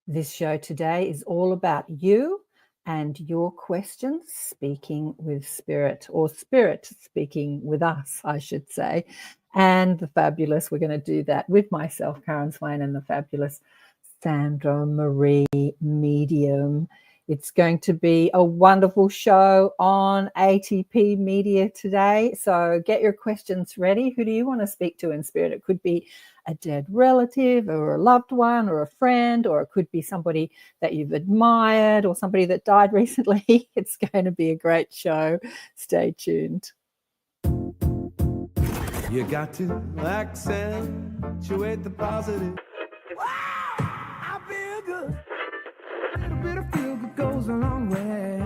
This show today is all about you and your questions, speaking with spirit, or spirit speaking with us, I should say. And the fabulous, we're going to do that with myself, Karen Swain, and the fabulous Sandra Marie, medium. It's going to be a wonderful show on ATP Media today. So get your questions ready. Who do you want to speak to in spirit? It could be a dead relative or a loved one or a friend, or it could be somebody that you've admired or somebody that died recently. It's going to be a great show. Stay tuned. You got to accentuate the positive. Wow, I feel good. A little bit of feel good goes a long way.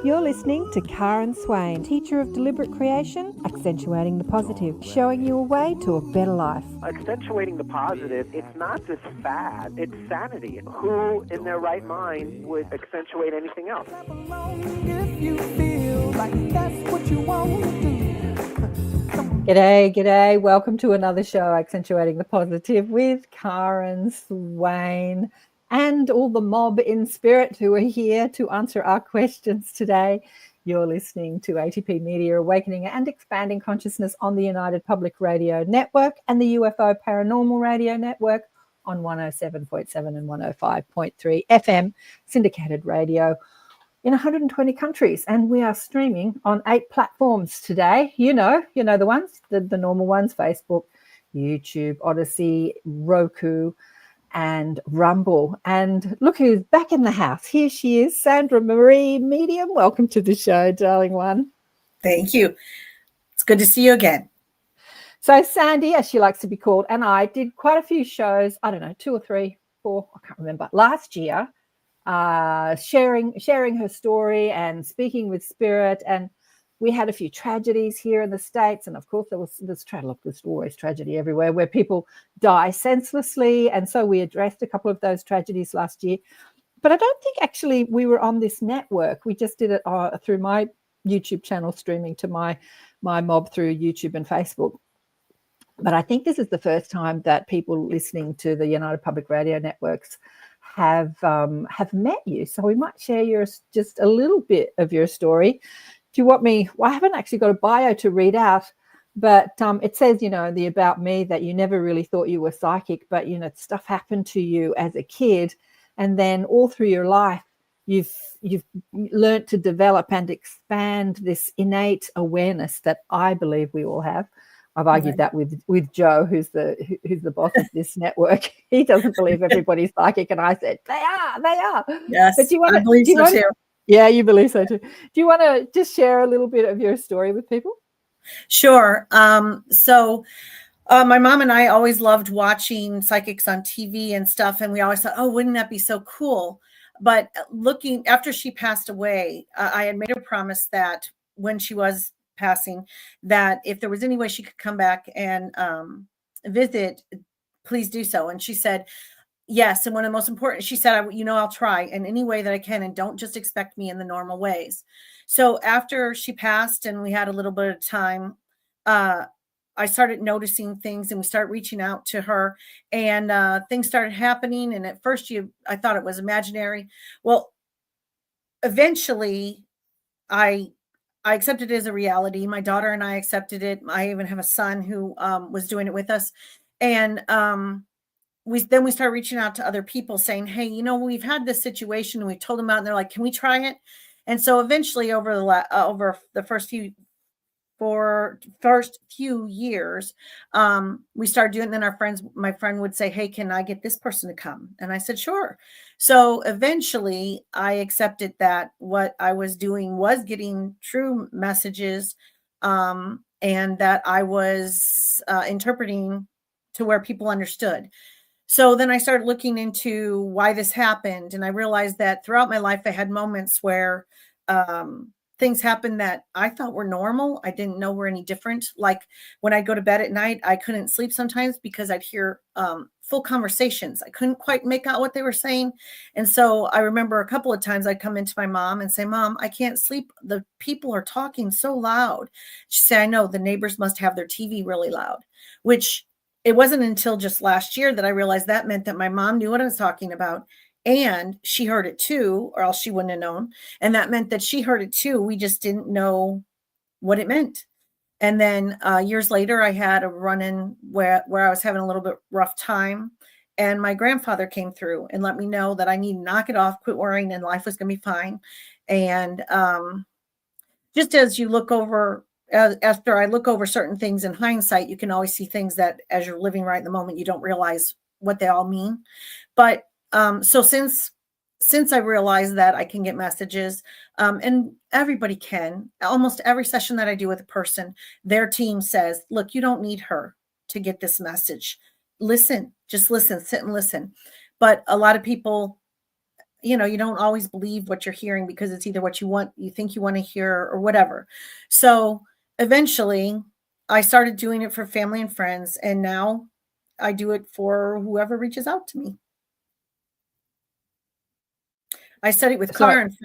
You're listening to Karen Swain, teacher of deliberate creation, accentuating the positive, showing you a way to a better life. Accentuating the positive, it's not just fad, it's sanity. Who in their right mind would accentuate anything else? If you feel like that's what you want to do. G'day. Welcome to another show, Accentuating the Positive, with Karen Swain and all the mob in spirit who are here to answer our questions today. You're listening to ATP Media, Awakening and Expanding Consciousness on the United Public Radio Network and the UFO Paranormal Radio Network on 107.7 and 105.3 FM syndicated radio in 120 countries. And we are streaming on 8 platforms today. You know the ones, the normal ones: Facebook, YouTube, Odyssey, Roku, and Rumble. And look who's back in the house. Here she is, Sandra Marie, medium. Welcome to the show, darling one. Thank you. It's good to see you again. So Sandy, as she likes to be called, and I did quite a few shows, I don't know, 2 or 3, 4, I can't remember, last year, sharing her story and speaking with spirit. And we had a few tragedies here in the States, and of course there's always tragedy everywhere where people die senselessly, and so we addressed a couple of those tragedies last year. But I don't think actually we were on this network. We just did it through my YouTube channel, streaming to my mob through YouTube and Facebook. But I think this is the first time that people listening to the United Public Radio Networks have met you. So we might share just a little bit of your story. Do you want me? Well, I haven't actually got a bio to read out, but it says, the about me, that you never really thought you were psychic, but stuff happened to you as a kid, and then all through your life, you've learned to develop and expand this innate awareness that I believe we all have. I've argued that with Joe, who's the boss of this network. He doesn't believe everybody's psychic, and I said they are. Yes, but I believe so too. Yeah, you believe so too. Do you want to just share a little bit of your story with people? Sure. So my mom and I always loved watching psychics on TV and stuff, and we always thought, oh, wouldn't that be so cool? But after she passed away, I had made a promise that when she was passing, that if there was any way she could come back and visit, please do so. And she said, yes. And one of the most important, she said, I'll try in any way that I can, and don't just expect me in the normal ways. So after she passed and we had a little bit of time, I started noticing things, and we started reaching out to her, and things started happening. And at first I thought it was imaginary. Well, eventually I accepted it as a reality. My daughter and I accepted it. I even have a son who was doing it with us. And we started reaching out to other people saying, hey, we've had this situation, and we told them out, and they're like, can we try it? And so eventually over the first few years, we started doing it. And then my friend would say, hey, can I get this person to come? And I said, sure. So eventually I accepted that what I was doing was getting true messages, and that I was interpreting to where people understood. So then I started looking into why this happened. And I realized that throughout my life, I had moments where things happened that I thought were normal. I didn't know were any different. Like when I go to bed at night, I couldn't sleep sometimes because I'd hear full conversations. I couldn't quite make out what they were saying. And so I remember a couple of times I'd come into my mom and say, Mom, I can't sleep. The people are talking so loud. She said, I know, the neighbors must have their TV really loud, which it wasn't until just last year that I realized that meant that my mom knew what I was talking about and she heard it too, or else she wouldn't have known. And that meant that she heard it too. We just didn't know what it meant. And then years later, I had a run-in where I was having a little bit rough time. And my grandfather came through and let me know that I need to knock it off, quit worrying, and life was going to be fine. And just as you look over, after I look over certain things in hindsight, you can always see things that as you're living right in the moment, you don't realize what they all mean. But so since I realized that I can get messages, and everybody can, almost every session that I do with a person, their team says, look, you don't need her to get this message. Listen, just listen, sit and listen. But a lot of people, you know, you don't always believe what you're hearing because it's either what you want, you think you want to hear or whatever. So eventually I started doing it for family and friends. And now I do it for whoever reaches out to me. I studied with Karen.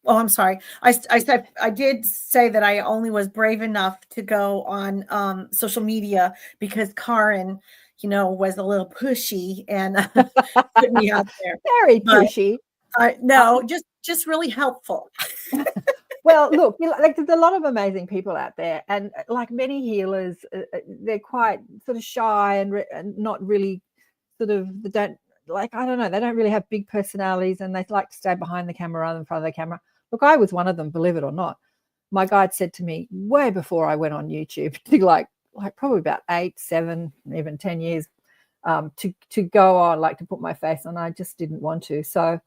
Oh, I'm sorry. I said I did say that I only was brave enough to go on social media because Karen, you know, was a little pushy and put me out there. Very pushy. No, just really helpful. Well, look, you know, like there's a lot of amazing people out there, and like many healers, they're quite sort of shy and not really sort of, they don't, like, I don't know, they don't really have big personalities, and they like to stay behind the camera rather than in front of the camera. Look, I was one of them, believe it or not. My guide said to me way before I went on YouTube, like probably about 8, 7, even 10 years, to go on, like to put my face on. I just didn't want to. So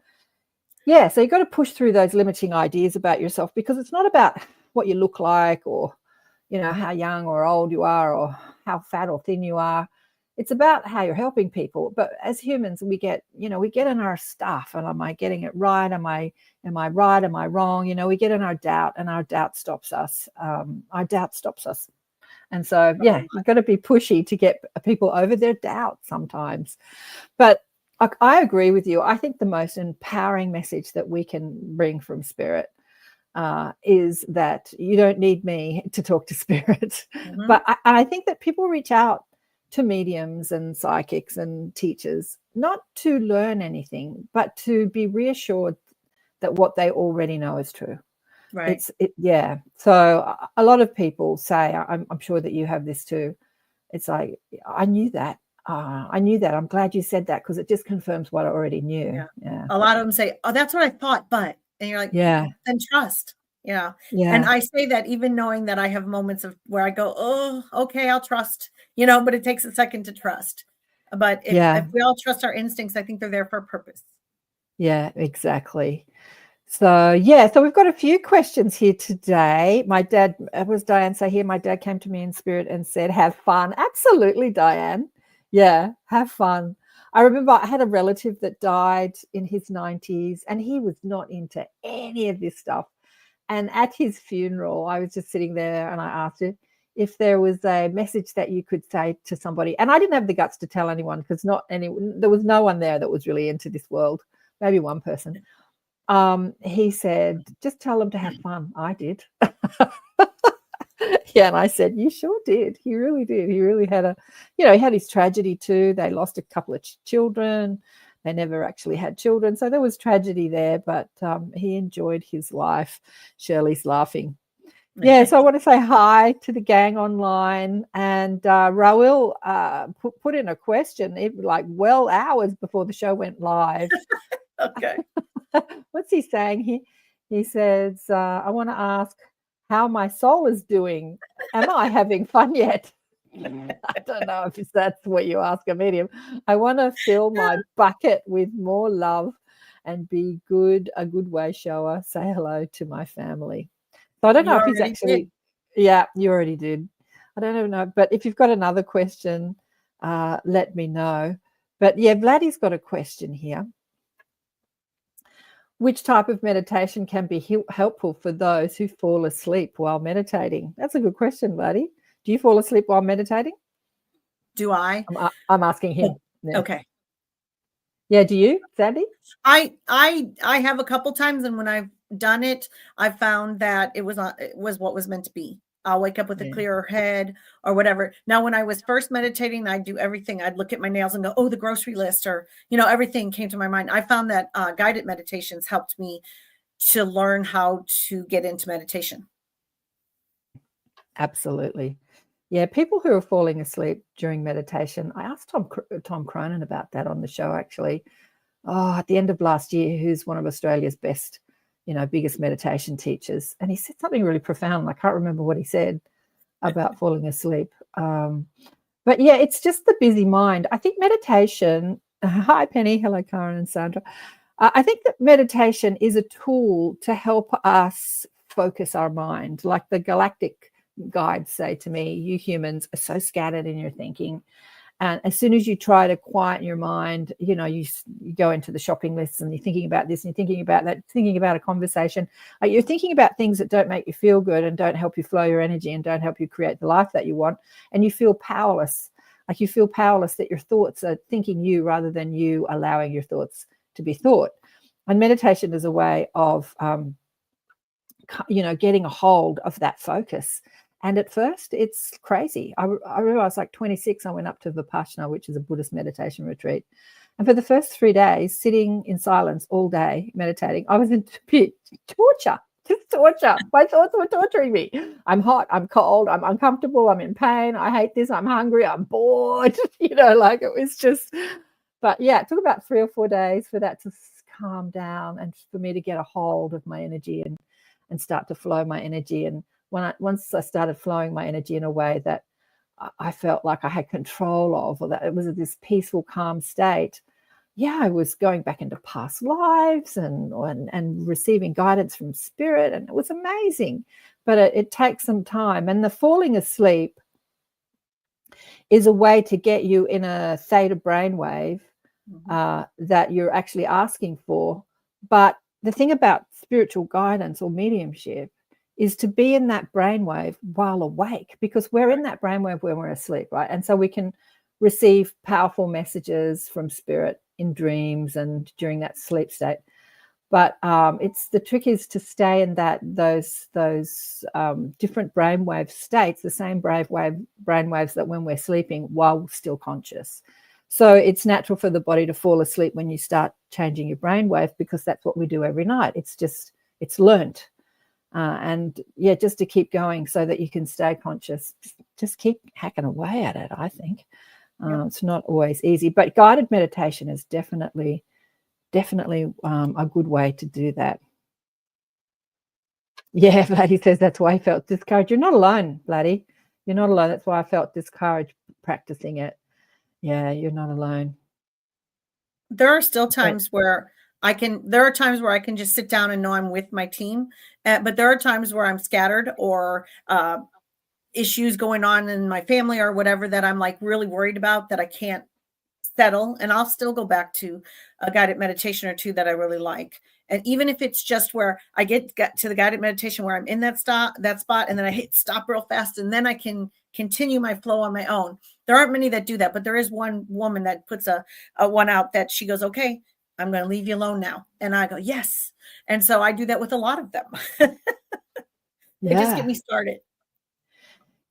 yeah, so you've got to push through those limiting ideas about yourself, because it's not about what you look like, or, you know, how young or old you are, or how fat or thin you are. It's about how you're helping people. But as humans, we get in our stuff, and am I getting it right? Am I right? Am I wrong? You know, we get in our doubt, and our doubt stops us. And so, yeah, you've got to be pushy to get people over their doubt sometimes. But I agree with you. I think the most empowering message that we can bring from spirit is that you don't need me to talk to spirit. Mm-hmm. But I think that people reach out to mediums and psychics and teachers, not to learn anything, but to be reassured that what they already know is true. Right. Yeah. So a lot of people say, I'm sure that you have this too. It's like, I knew that. I'm glad you said that, because it just confirms what I already knew. Yeah. A lot of them say, oh, that's what I thought, but, and you're like, yeah, then trust. Yeah. And I say that even knowing that I have moments of where I go, oh, okay, I'll trust, you know, but it takes a second to trust. But if we all trust our instincts, I think they're there for a purpose. Yeah, exactly. So, yeah, so we've got a few questions here today. My dad, was Diane say here, my dad came to me in spirit and said, have fun. Absolutely, Diane. Yeah, have fun. I remember I had a relative that died in his 90s, and he was not into any of this stuff. And at his funeral, I was just sitting there, and I asked him if there was a message that you could say to somebody. And I didn't have the guts to tell anyone, because there was no one there that was really into this world, maybe one person. He said, just tell them to have fun. I did. Yeah, and I said, you sure did. He really did. He really had he had his tragedy too. They lost a couple of children. They never actually had children. So there was tragedy there, but he enjoyed his life. Shirley's laughing. Yeah, so I want to say hi to the gang online. And Raul put in a question, like hours before the show went live. Okay. What's he saying? He says, I want to ask how my soul is doing. Am I having fun yet? I don't know if that's what you ask a medium. I want to fill my bucket with more love and be a good way shower. Say hello to my family. So I don't know if he's actually. Yeah, you already did. I don't even know. But if you've got another question, let me know. But yeah, Vladdy's got a question here. Which type of meditation can be helpful for those who fall asleep while meditating? That's a good question, Vladdy. Do you fall asleep while meditating? Do I? I'm asking him. Yeah. Okay. Yeah, do you, Sandy? I have a couple times, and when I've done it, I found that it was what was meant to be. I'll wake up with a clearer head or whatever. Now, when I was first meditating, I'd do everything. I'd look at my nails and go, oh, the grocery list, or, everything came to my mind. I found that guided meditations helped me to learn how to get into meditation. Absolutely. Yeah, people who are falling asleep during meditation, I asked Tom Cronin about that on the show, actually, at the end of last year, who's one of Australia's best, biggest meditation teachers. And he said something really profound. I can't remember what he said about falling asleep. But yeah, it's just the busy mind. I think meditation, hi, Penny. Hello, Karen and Sandra. I think that meditation is a tool to help us focus our mind. Like the galactic guides say to me, you humans are so scattered in your thinking. And as soon as you try to quiet your mind, you go into the shopping lists and you're thinking about this and you're thinking about that, thinking about a conversation. You're thinking about things that don't make you feel good and don't help you flow your energy and don't help you create the life that you want. And you feel powerless. Like you feel powerless that your thoughts are thinking you rather than you allowing your thoughts to be thought. And meditation is a way of, getting a hold of that focus. And at first, it's crazy. I remember I was like 26. I went up to Vipassana, which is a Buddhist meditation retreat. And for the first 3 days, sitting in silence all day, meditating, I was in torture, just torture. My thoughts were torturing me. I'm hot, I'm cold, I'm uncomfortable, I'm in pain, I hate this, I'm hungry, I'm bored. It was just, but yeah, it took about 3 or 4 days for that to calm down and for me to get a hold of my energy and start to flow my energy. And once I started flowing my energy in a way that I felt like I had control of, or that it was this peaceful, calm state, I was going back into past lives and receiving guidance from spirit, and it was amazing. But it takes some time. And the falling asleep is a way to get you in a theta brainwave that you're actually asking for. But the thing about spiritual guidance or mediumship is to be in that brainwave while awake, because we're in that brainwave when we're asleep, right? And so we can receive powerful messages from spirit in dreams and during that sleep state. But the trick is to stay in those different brainwave states, the same brainwaves that when we're sleeping while still conscious. So it's natural for the body to fall asleep when you start changing your brainwave, because that's what we do every night. It's learnt. Just to keep going so that you can stay conscious. Just keep hacking away at it, I think. It's not always easy, but guided meditation is definitely a good way to do that. Yeah, Vladdy says that's why he felt discouraged. You're not alone, Vladdy. You're not alone. That's why I felt discouraged practicing it. Yeah, you're not alone. There are still times where I can just sit down and know I'm with my team. But there are times where I'm scattered or issues going on in my family or whatever that I'm like really worried about that I can't settle. And I'll still go back to a guided meditation or two that I really like. And even if it's just where I get to the guided meditation where I'm in that spot, and then I hit stop real fast, and then I can continue my flow on my own. There aren't many that do that, but there is one woman that puts a one out that she goes, okay, I'm going to leave you alone now. And I go, yes. And so I do that with a lot of them. They just get me started.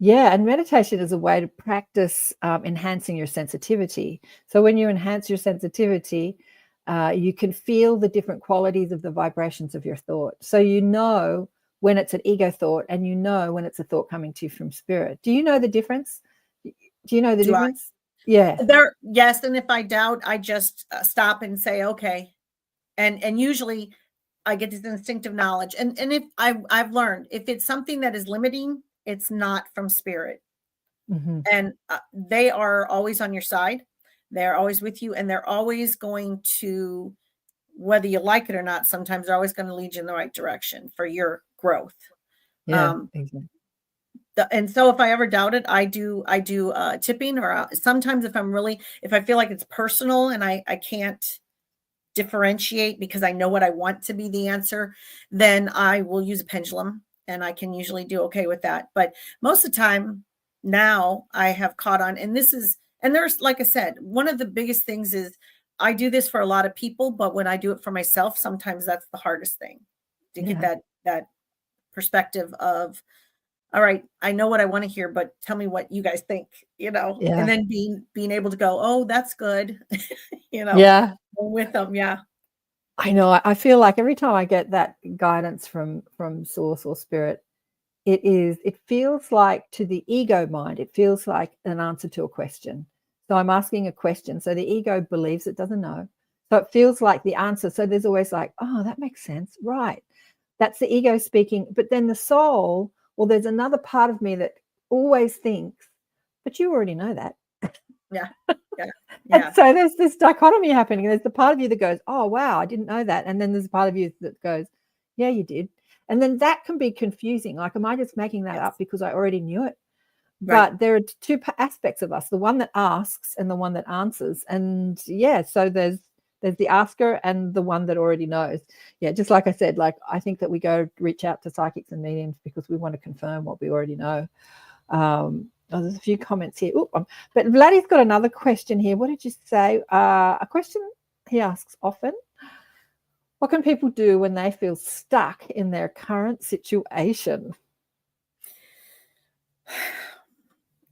Yeah, and meditation is a way to practice enhancing your sensitivity. So when you enhance your sensitivity, you can feel the different qualities of the vibrations of your thought. So you know when it's an ego thought, and you know when it's a thought coming to you from spirit. Do you know the difference? Do you know the difference? Yeah. Yes, and if I doubt, I just stop and say, okay. And usually I get this instinctive knowledge. And if I've learned, if it's something that is limiting, it's not from spirit. Mm-hmm. And they are always on your side. They're always with you, and they're always going to, whether you like it or not, sometimes they're always going to lead you in the right direction for your growth. Yeah, exactly. And so if I ever doubt it, I do tipping, or sometimes if I feel like it's personal and I can't differentiate because I know what I want to be the answer, then I will use a pendulum, and I can usually do okay with that. But most of the time now I have caught on, and there's, like I said, one of the biggest things is I do this for a lot of people, but when I do it for myself, sometimes that's the hardest thing to get that perspective of all right, I know what I want to hear, but tell me what you guys think, and Yeah. then being able to go, oh, that's good, Yeah. with them. Yeah. I know. I feel like every time I get that guidance from source or spirit, it feels like, to the ego mind, it feels like an answer to a question. So I'm asking a question. So the ego believes it doesn't know. So it feels like the answer. So there's always like, oh, that makes sense. Right. That's the ego speaking. But then the soul, well, there's another part of me that always thinks, but you already know that. Yeah. Yeah. And Yeah. so there's this dichotomy happening. There's the part of you that goes, oh, wow, I didn't know that. And then there's a part of you that goes, yeah, you did. And then that can be confusing. Like, am I just making that Yes. up because I already knew it? Right. But there are two aspects of us, the one that asks and the one that answers. And yeah, so there's the asker and the one that already knows. Yeah, just like I said, like, I think that we go reach out to psychics and mediums because we want to confirm what we already know. There's a few comments here. But Vladdy's got another question here. What did you say? A question he asks often. What can people do when they feel stuck in their current situation?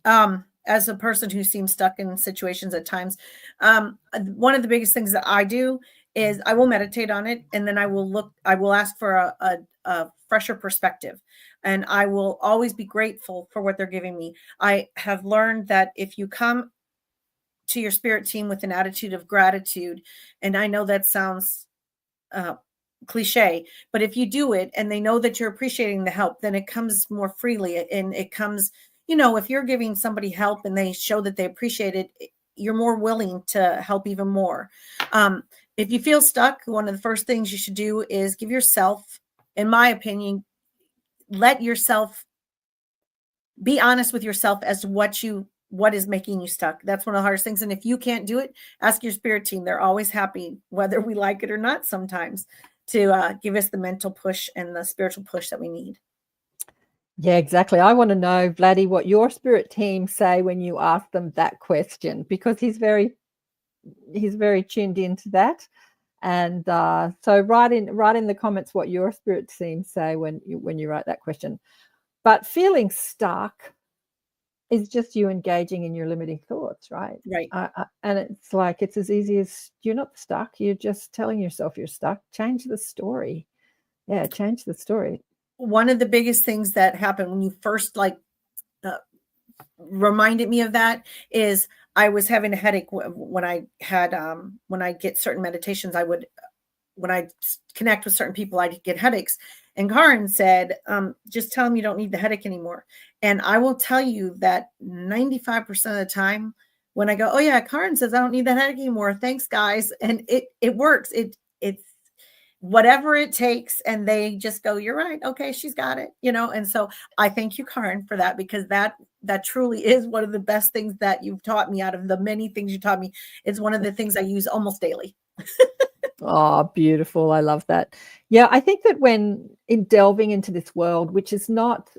As a person who seems stuck in situations at times, one of the biggest things that I do is I will meditate on it, and then I will ask for a fresher perspective, and I will always be grateful for what they're giving me. I have learned that if you come to your spirit team with an attitude of gratitude, and I know that sounds cliche, but if you do it and they know that you're appreciating the help, then it comes more freely, and it comes, if you're giving somebody help and they show that they appreciate it, you're more willing to help even more. If you feel stuck, one of the first things you should do is give yourself, in my opinion, let yourself be honest with yourself as to what is making you stuck. That's one of the hardest things. And if you can't do it, ask your spirit team. They're always happy, whether we like it or not, sometimes, to give us the mental push and the spiritual push that we need. Yeah, exactly. I want to know, Vladdy, what your spirit team say when you ask them that question, because he's very tuned into that. And so write in the comments what your spirit team say when you write that question. But feeling stuck is just you engaging in your limiting thoughts, right? Right. And it's like, it's as easy as, you're not stuck. You're just telling yourself you're stuck. Change the story. Yeah, change the story. One of the biggest things that happened when you first reminded me of that is I was having a headache when I get certain meditations. When I connect with certain people, I get headaches. And Karen said, just tell them you don't need the headache anymore. And I will tell you that 95% of the time when I go, oh yeah, Karen says I don't need that headache anymore. Thanks, guys. And it works. It's whatever it takes. And they just go, you're right. Okay, she's got it. And so I thank you, Karen, for that, because that truly is one of the best things that you've taught me. Out of the many things you taught me, it's one of the things I use almost daily. Oh, beautiful. I love that. Yeah, I think that when in delving into this world, which is not,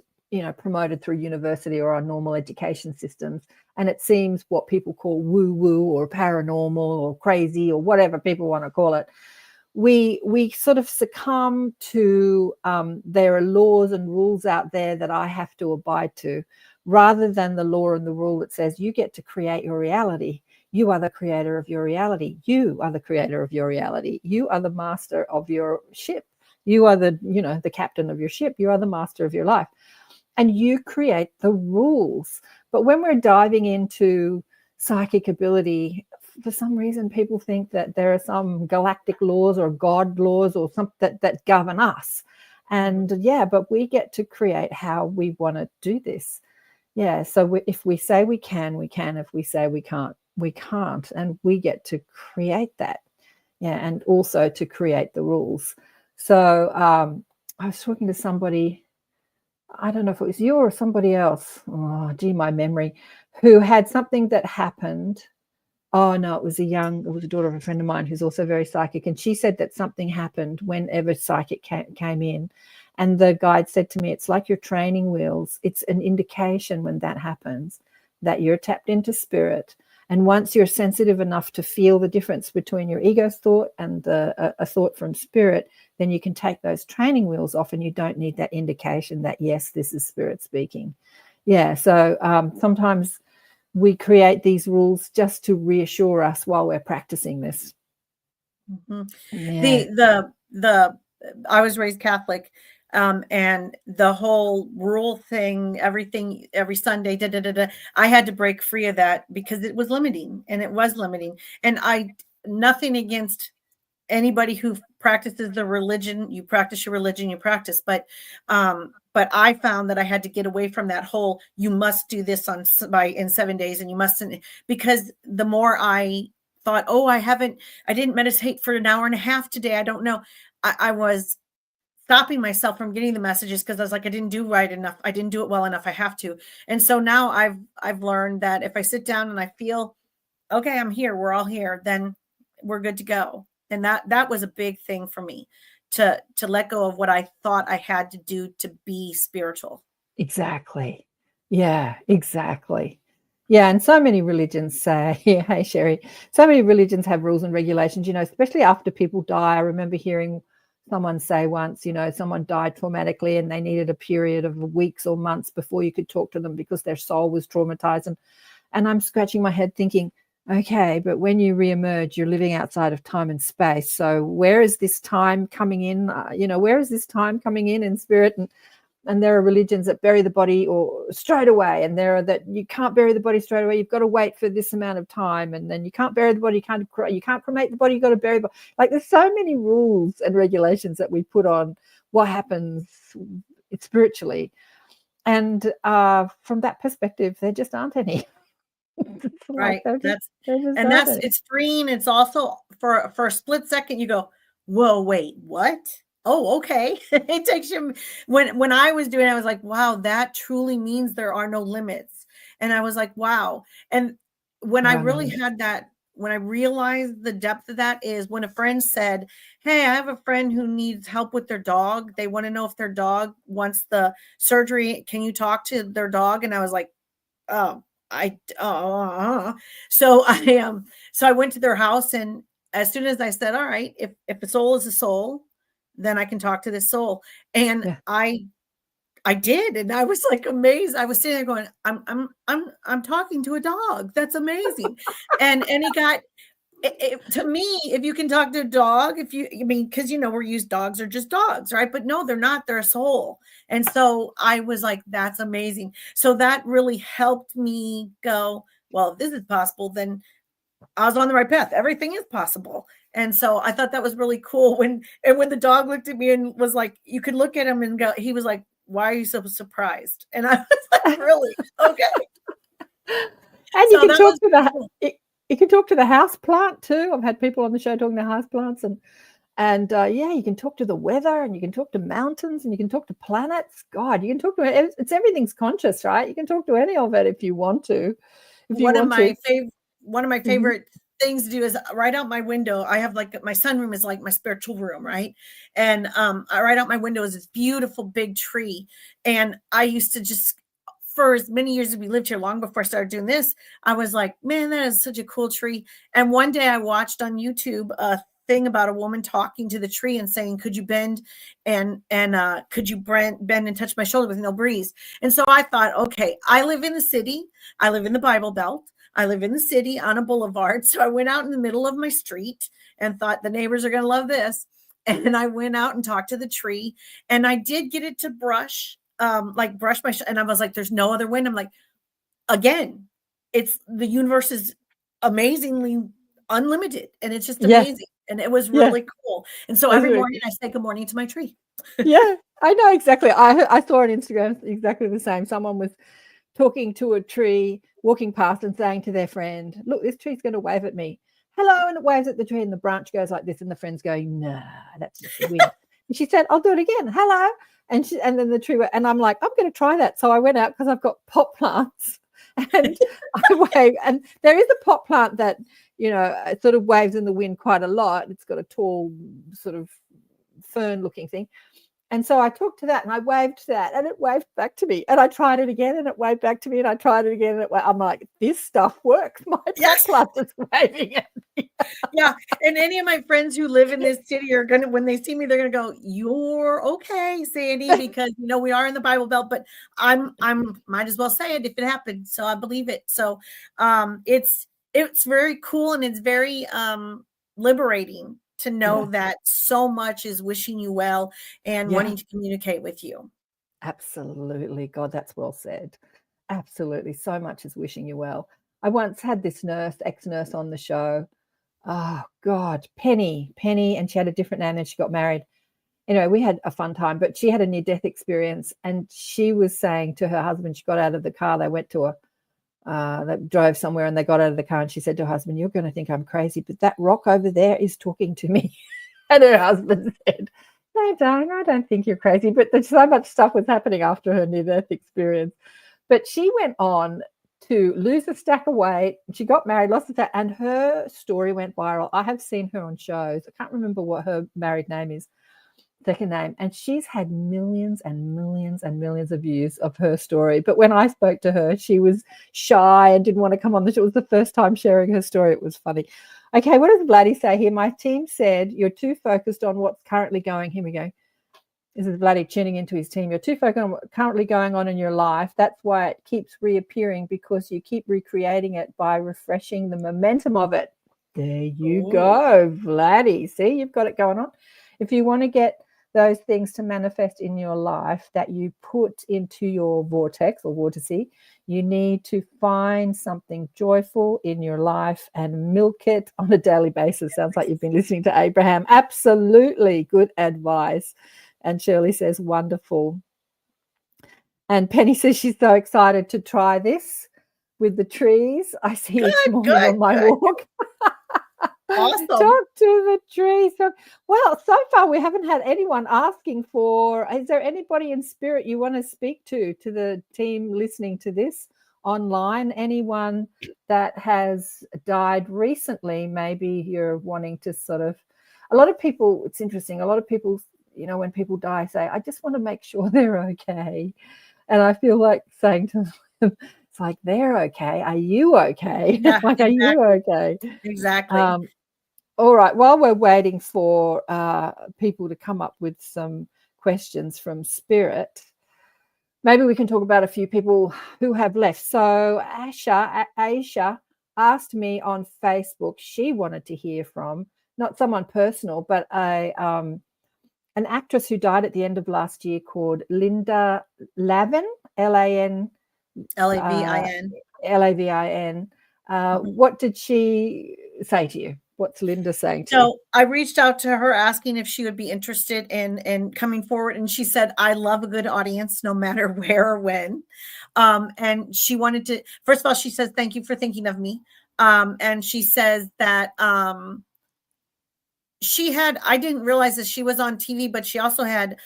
promoted through university or our normal education systems, and it seems what people call woo-woo or paranormal or crazy or whatever people want to call it, we sort of succumb to there are laws and rules out there that I have to abide to, rather than the law and the rule that says you get to create your reality. You are the creator of your reality. You are the creator of your reality. You are the master of your ship. You are the captain of your ship. You are the master of your life. And you create the rules. But when we're diving into psychic ability, for some reason, people think that there are some galactic laws or God laws or something that govern us. And yeah, but we get to create how we want to do this. Yeah. So if we say we can, we can. If we say we can't, we can't. And we get to create that. Yeah. And also to create the rules. So I was talking to somebody, I don't know if it was you or somebody else. Oh, gee, my memory, who had something that happened. Oh, no, it was a daughter of a friend of mine who's also very psychic. And she said that something happened whenever psychic came in. And the guide said to me, it's like your training wheels. It's an indication when that happens that you're tapped into spirit And once you're sensitive enough to feel the difference between your ego's thought and a thought from spirit, then you can take those training wheels off, and you don't need that indication that, yes, this is spirit speaking. Yeah, so sometimes we create these rules just to reassure us while we're practicing this. Mm-hmm. Yeah. I was raised Catholic, and the whole rule thing, everything, every Sunday, I had to break free of that because it was limiting, and it was limiting. And nothing against anybody who practices the religion. You practice your religion, you practice, but I found that I had to get away from that whole, you must do this in 7 days, and you mustn't, because the more I thought, oh, I didn't meditate for an hour and a half today, I don't know, I was stopping myself from getting the messages because I was like, I didn't do right enough. I didn't do it well enough. I have to. And so now I've learned that if I sit down and I feel, okay, I'm here, we're all here, then we're good to go. And that was a big thing for me, to let go of what I thought I had to do to be spiritual. Exactly. Yeah, exactly. Yeah, and so many religions say, hey, Sherry, so many religions have rules and regulations, especially after people die. I remember hearing someone say once, someone died traumatically and they needed a period of weeks or months before you could talk to them because their soul was traumatized. And I'm scratching my head thinking, okay, but when you reemerge, you're living outside of time and space. So where is this time coming in? Where is this time coming in spirit? And there are religions that bury the body or straight away, and there are that you can't bury the body straight away. You've got to wait for this amount of time, and then you can't bury the body. You can't cremate the body. You've got to bury the body. Like, there's so many rules and regulations that we put on what happens spiritually, and from that perspective, there just aren't any. Right. It's freeing. It's also for a split second you go, whoa, wait, what? Oh, okay. It takes you, when I was doing it, I was like, wow, that truly means there are no limits. And I was like, wow. And when I really had that, when I realized the depth of that, is when a friend said, hey, I have a friend who needs help with their dog. They want to know if their dog wants the surgery. Can you talk to their dog? And I was like, oh, so I went to their house, and as soon as I said, all right, if a soul is a soul, then I can talk to this soul. And yeah. I did, and I was like amazed. I was sitting there going, I'm talking to a dog. That's amazing. and he got, to me, if you can talk to a dog, because we're used, dogs are just dogs, right? But no, they're not. They're a soul. And so I was like, that's amazing. So that really helped me go, well, if this is possible, then I was on the right path. Everything is possible. And so I thought that was really cool. When the dog looked at me and was like, you could look at him and go, he was like, why are you so surprised? And I was like, really? Okay. And you can talk to that. You can talk to the house plant too. I've had people on the show talking to house plants, and you can talk to the weather, and you can talk to mountains, and you can talk to planets. God, you can talk to it. It's everything's conscious, right? You can talk to any of it if you want to. One of my favorite things to do is right out my window. I have, like, my sunroom is like my spiritual room, right? And right out my window is this beautiful big tree. And I used to just, for as many years as we lived here, long before I started doing this, I was like, man, that is such a cool tree. And one day I watched on YouTube a thing about a woman talking to the tree and saying, could you bend and could you bend and touch my shoulder with no breeze? And so I thought, okay, I live in the city. I live in the Bible Belt. I live in the city on a boulevard. So I went out in the middle of my street and thought the neighbors are going to love this. And I went out and talked to the tree, and I did get it to brush my and I was like, there's no other wind. I'm like, again, it's the universe is amazingly unlimited, and it's just amazing. Yes. And it was really cool. And so every morning I say good morning to my tree. Yeah, I know exactly. I saw on Instagram exactly the same. Someone was talking to a tree, walking past and saying to their friend, look, this tree's going to wave at me. Hello. And it waves at the tree, and the branch goes like this, and the friend's going, nah, that's just the wind. And she said, I'll do it again. Hello. And then the tree went, and I'm like, I'm going to try that. So I went out because I've got pot plants, and I wave. And there is a pot plant that, it sort of waves in the wind quite a lot. It's got a tall sort of fern looking thing. And so I talked to that and I waved to that and it waved back to me. And I tried it again and it waved back to me. And I tried it again and I'm like, this stuff works. My Yes. club is waving at me. Yeah. And any of my friends who live in this city are going to, when they see me, they're going to go, you're okay, Sandy, because, you know, we are in the Bible Belt, but I'm might as well say it if it happened. So I believe it. So it's very cool. And it's very liberating to know that so much is wishing you well and wanting to communicate with you. Absolutely. God, that's well said. Absolutely. So much is wishing you well. I once had this ex-nurse on the show. Oh, God, Penny. And she had a different name and she got married. Anyway, we had a fun time, but she had a near-death experience. And she was saying to her husband, she got out of the car, they went to they drove somewhere and they got out of the car and she said to her husband, you're going to think I'm crazy, but that rock over there is talking to me. And her husband said, no, darling, I don't think you're crazy. But there's so much stuff was happening after her near-death experience. But she went on to lose a stack of weight. She got married, lost a stack, and her story went viral. I have seen her on shows. I can't remember what her married name is, second name, and she's had millions and millions and millions of views of her story. But when I spoke to her, she was shy and didn't want to come on the show. It was the first time sharing her story. It was funny. Okay, what does Vladdy say here? My team said you're too focused on what's currently going. Here we go. This is Vladdy tuning into his team. You're too focused on what's currently going on in your life. That's why it keeps reappearing, because you keep recreating it by refreshing the momentum of it. There you go, Vladdy. See, you've got it going on. If you want to get those things to manifest in your life that you put into your vortex or vortice, you need to find something joyful in your life and milk it on a daily basis. Sounds like you've been listening to Abraham. Absolutely good advice. And Shirley says, wonderful. And Penny says she's so excited to try this with the trees. I see each morning on my walk. Awesome. Talk to the trees. Well, so far we haven't had anyone asking for, is there anybody in spirit you want to speak to the team listening to this online? Anyone that has died recently? Maybe you're wanting to sort of, a lot of people, it's interesting, a lot of people, you know, when people die say, I just want to make sure they're okay. And I feel like saying to them, it's like, they're okay. Are you okay? Yeah, like, are you okay? Exactly. All right. While we're waiting for people to come up with some questions from spirit, maybe we can talk about a few people who have left. So Aisha asked me on Facebook, she wanted to hear from not someone personal, but an actress who died at the end of last year called Linda Lavin, Lavin. Lavin. What did she say to you? What's Linda saying to you? So I reached out to her asking if she would be interested in coming forward. And she said, I love a good audience, no matter where or when. And she wanted to, first of all, she says, thank you for thinking of me. And she says that I didn't realize that she was on TV, but she also had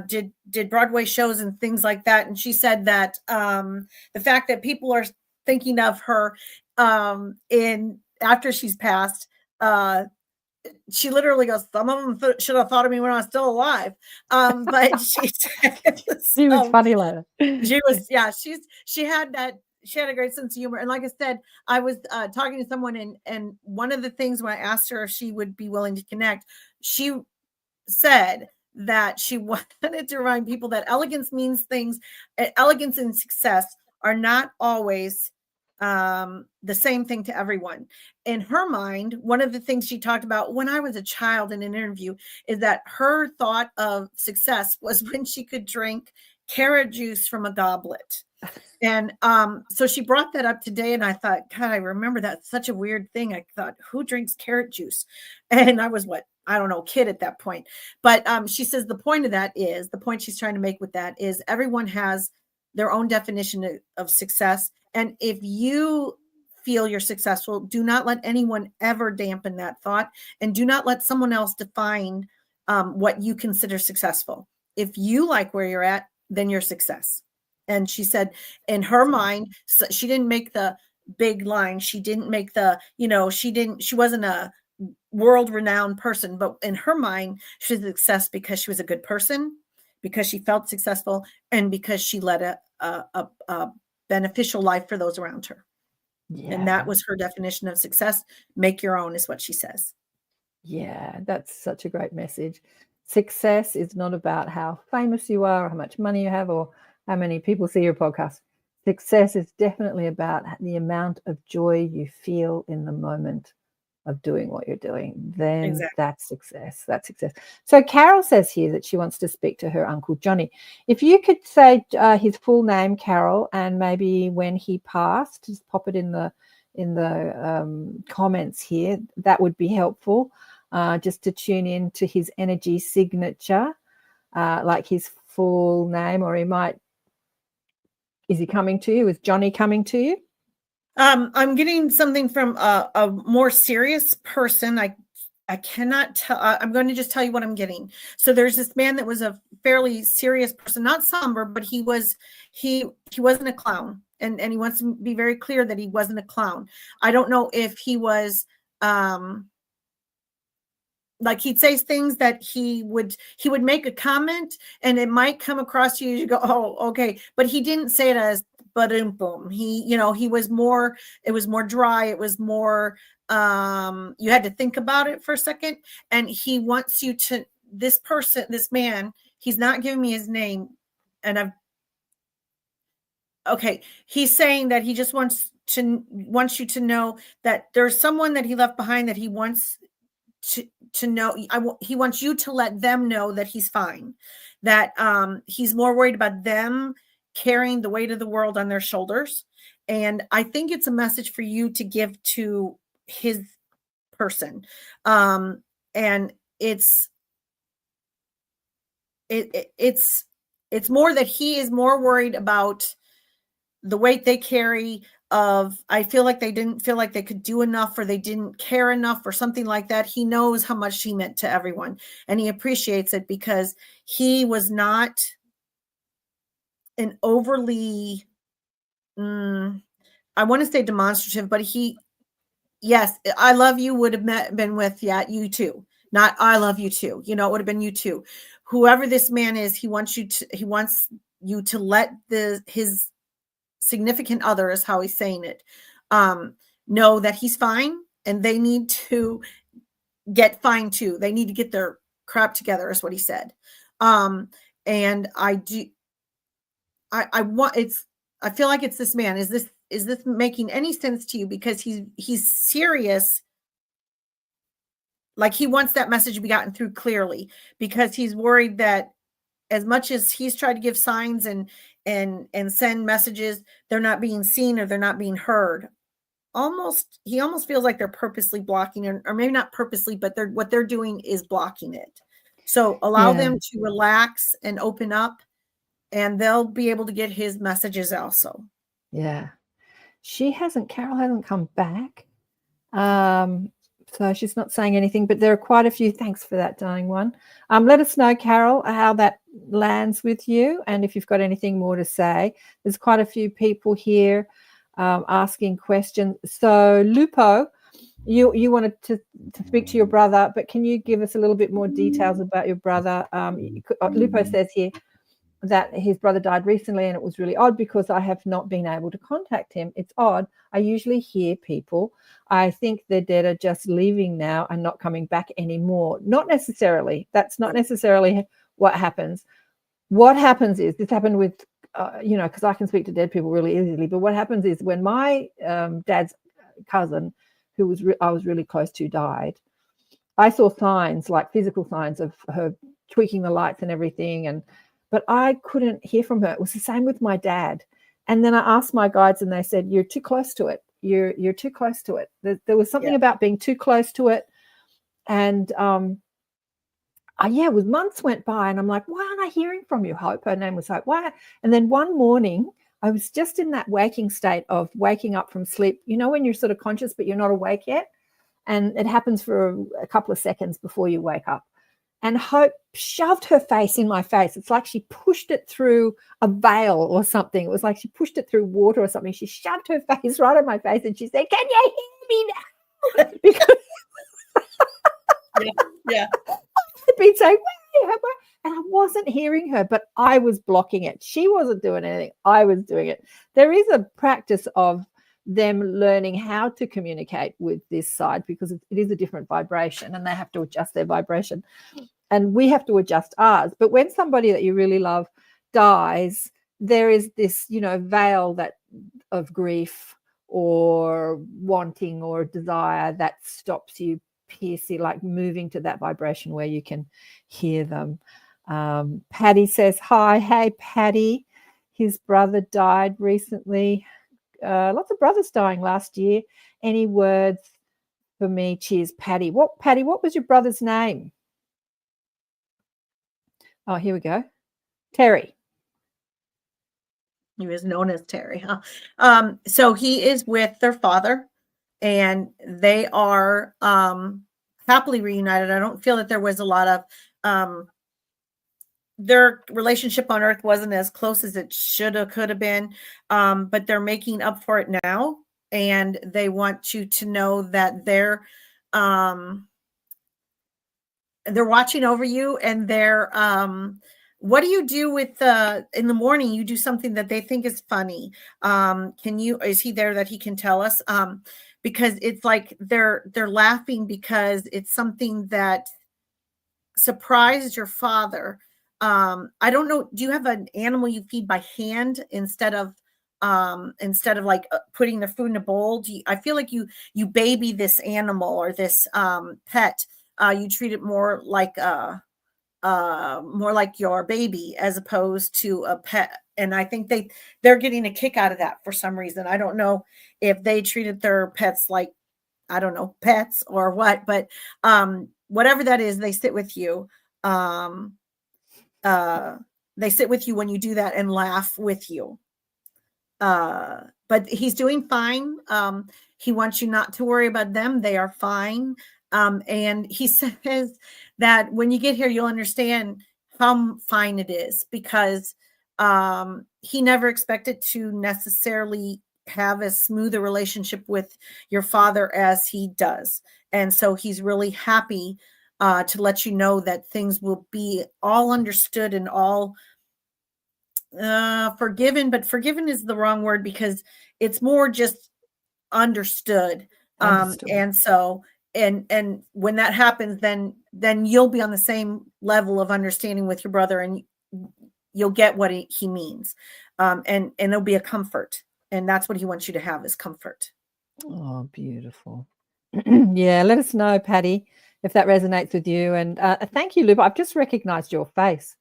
did Broadway shows and things like that. And she said that the fact that people are thinking of her after she's passed, she literally goes, some of them should have thought of me when I was still alive. But she said, she was funny later. She was, yeah, she had a great sense of humor. And like I said, I was talking to someone and one of the things when I asked her if she would be willing to connect, she said that she wanted to remind people that elegance and success are not always the same thing to everyone. In her mind, one of the things she talked about when I was a child in an interview is that her thought of success was when she could drink carrot juice from a goblet. And so she brought that up today, and I thought, God, I remember that. Such a weird thing. I thought, who drinks carrot juice? And I was kid at that point. But she says the point she's trying to make with that is everyone has their own definition of success. And if you feel you're successful, do not let anyone ever dampen that thought, and do not let someone else define what you consider successful. If you like where you're at, then you're success. And she said in her mind, she didn't make the big line. She didn't make she wasn't a world-renowned person, but in her mind, she's a success because she was a good person. because she felt successful and because she led a beneficial life for those around her. Yeah. And that was her definition of success. Make your own is what she says. Yeah, that's such a great message. Success is not about how famous you are or how much money you have or how many people see your podcast. Success is definitely about the amount of joy you feel in the moment of doing what you're doing. Then Exactly. that's success. That's success. So Carol says here that she wants to speak to her Uncle Johnny. If you could say his full name, Carol, and maybe when he passed, just pop it in the comments here. That would be helpful. Just to tune in to his energy signature, like his full name, or is he coming to you? Is Johnny coming to you? I'm getting something from a more serious person. I cannot tell. I'm going to just tell you what I'm getting. So there's this man that was a fairly serious person, not somber, but he wasn't a clown, and he wants to be very clear that he wasn't a clown. I don't know if he was like he'd say things that he would make a comment and it might come across to you. You go, oh, okay, but he didn't say it as boom. He was more. It was more dry. It was more. You had to think about it for a second, and he wants you to. This man. He's not giving me his name, and okay. He's saying that he just wants you to know that there's someone that he left behind that he wants to know. He wants you to let them know that he's fine, that he's more worried about them carrying the weight of the world on their shoulders. And I think it's a message for you to give to his person. And it's more that he is more worried about the weight they carry of, I feel like they didn't feel like they could do enough, or they didn't care enough, or something like that. He knows how much she meant to everyone, and he appreciates it because he was not an overly, I want to say demonstrative, but yes, I love you would have been with, yeah, you too. Not I love you too. It would have been you too. Whoever this man is, he wants you to let his significant other, is how he's saying it, know that he's fine, and they need to get fine too. They need to get their crap together, is what he said. And I feel like it's this man. Is this making any sense to you? Because he's serious. Like he wants that message to be gotten through clearly, because he's worried that as much as he's tried to give signs and send messages, they're not being seen, or they're not being heard. He almost feels like they're purposely blocking it, or maybe not purposely, but what they're doing is blocking it. So allow them to relax and open up, and they'll be able to get his messages also. Yeah. Carol hasn't come back. So she's not saying anything, but there are quite a few. Thanks for that, darling one. Let us know, Carol, how that lands with you, and if you've got anything more to say. There's quite a few people here asking questions. So Lupo, you wanted to speak to your brother, but can you give us a little bit more details about your brother? Lupo says here that his brother died recently, and it was really odd because I have not been able to contact him. It's odd. I usually hear people. I think they're dead are just leaving now and not coming back anymore. Not necessarily. That's not necessarily what happens. What happens is, this happened with, because I can speak to dead people really easily, but what happens is when my dad's cousin, who I was really close to, died, I saw signs, like physical signs of her tweaking the lights and everything, but I couldn't hear from her. It was the same with my dad. And then I asked my guides, and they said, you're too close to it. You're too close to it. There was something about being too close to it. And it was months went by, and I'm like, why aren't I hearing from you, Hope? Her name was Hope. Why? And then one morning, I was just in that waking state of waking up from sleep. When you're sort of conscious, but you're not awake yet. And it happens for a couple of seconds before you wake up. And Hope shoved her face in my face. It's like she pushed it through a veil or something. It was like she pushed it through water or something. She shoved her face right in my face, and she said, can you hear me now? Because yeah. I'd been saying, And I wasn't hearing her, but I was blocking it. She wasn't doing anything. I was doing it. There is a practice of them learning how to communicate with this side, because it is a different vibration and they have to adjust their vibration. And we have to adjust ours. But when somebody that you really love dies, there is this, veil that of grief or wanting or desire that stops you piercing, like moving to that vibration where you can hear them. Patty says, hi. Hey, Patty. His brother died recently. Lots of brothers dying last year. Any words for me? Cheers, Patty. Patty, what was your brother's name? Oh, here we go. Terry. He was known as Terry, huh? So he is with their father, and they are happily reunited. I don't feel that there was a lot of their relationship on Earth wasn't as close as it could have been, but they're making up for it now, and they want you to know that they're watching over you, and they're what do you do with in the morning? You do something that they think is funny. Is he there that he can tell us? Because it's like they're laughing because it's something that surprised your father. I don't know. Do you have an animal you feed by hand instead of like putting the food in a bowl? I feel like you baby this animal or this pet. You treat it more like your baby as opposed to a pet. And I think they're getting a kick out of that for some reason. I don't know if they treated their pets like, I don't know, pets or what, but whatever that is, they sit with you. They sit with you when you do that and laugh with you. But he's doing fine. He wants you not to worry about them. They are fine. And he says that when you get here, you'll understand how fine it is, because he never expected to necessarily have as smooth a relationship with your father as he does. And so he's really happy to let you know that things will be all understood and all forgiven, but forgiven is the wrong word, because it's more just understood. And so and when that happens, then you'll be on the same level of understanding with your brother, and you'll get what he means. And it'll be a comfort, and that's what he wants you to have, is comfort. Oh, beautiful. Yeah, let us know, Patty, if that resonates with you. And thank you, Lupo. I've just recognized your face.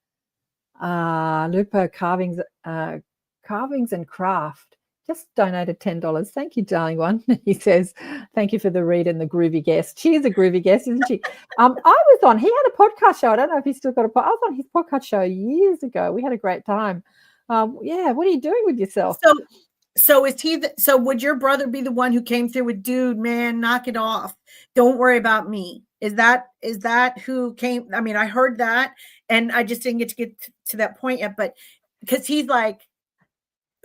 Lupo Carvings and Craft just donated $10. Thank you, darling one. He says, thank you for the read and the groovy guest. She's a groovy guest, isn't she? He had a podcast show. I don't know if he's still got I was on his podcast show years ago. We had a great time. Yeah, what are you doing with yourself? So is he? So would your brother be the one who came through with, dude, man, knock it off. Don't worry about me. Is that who came? I mean, I heard that, and I just didn't get to that point yet. But because he's like,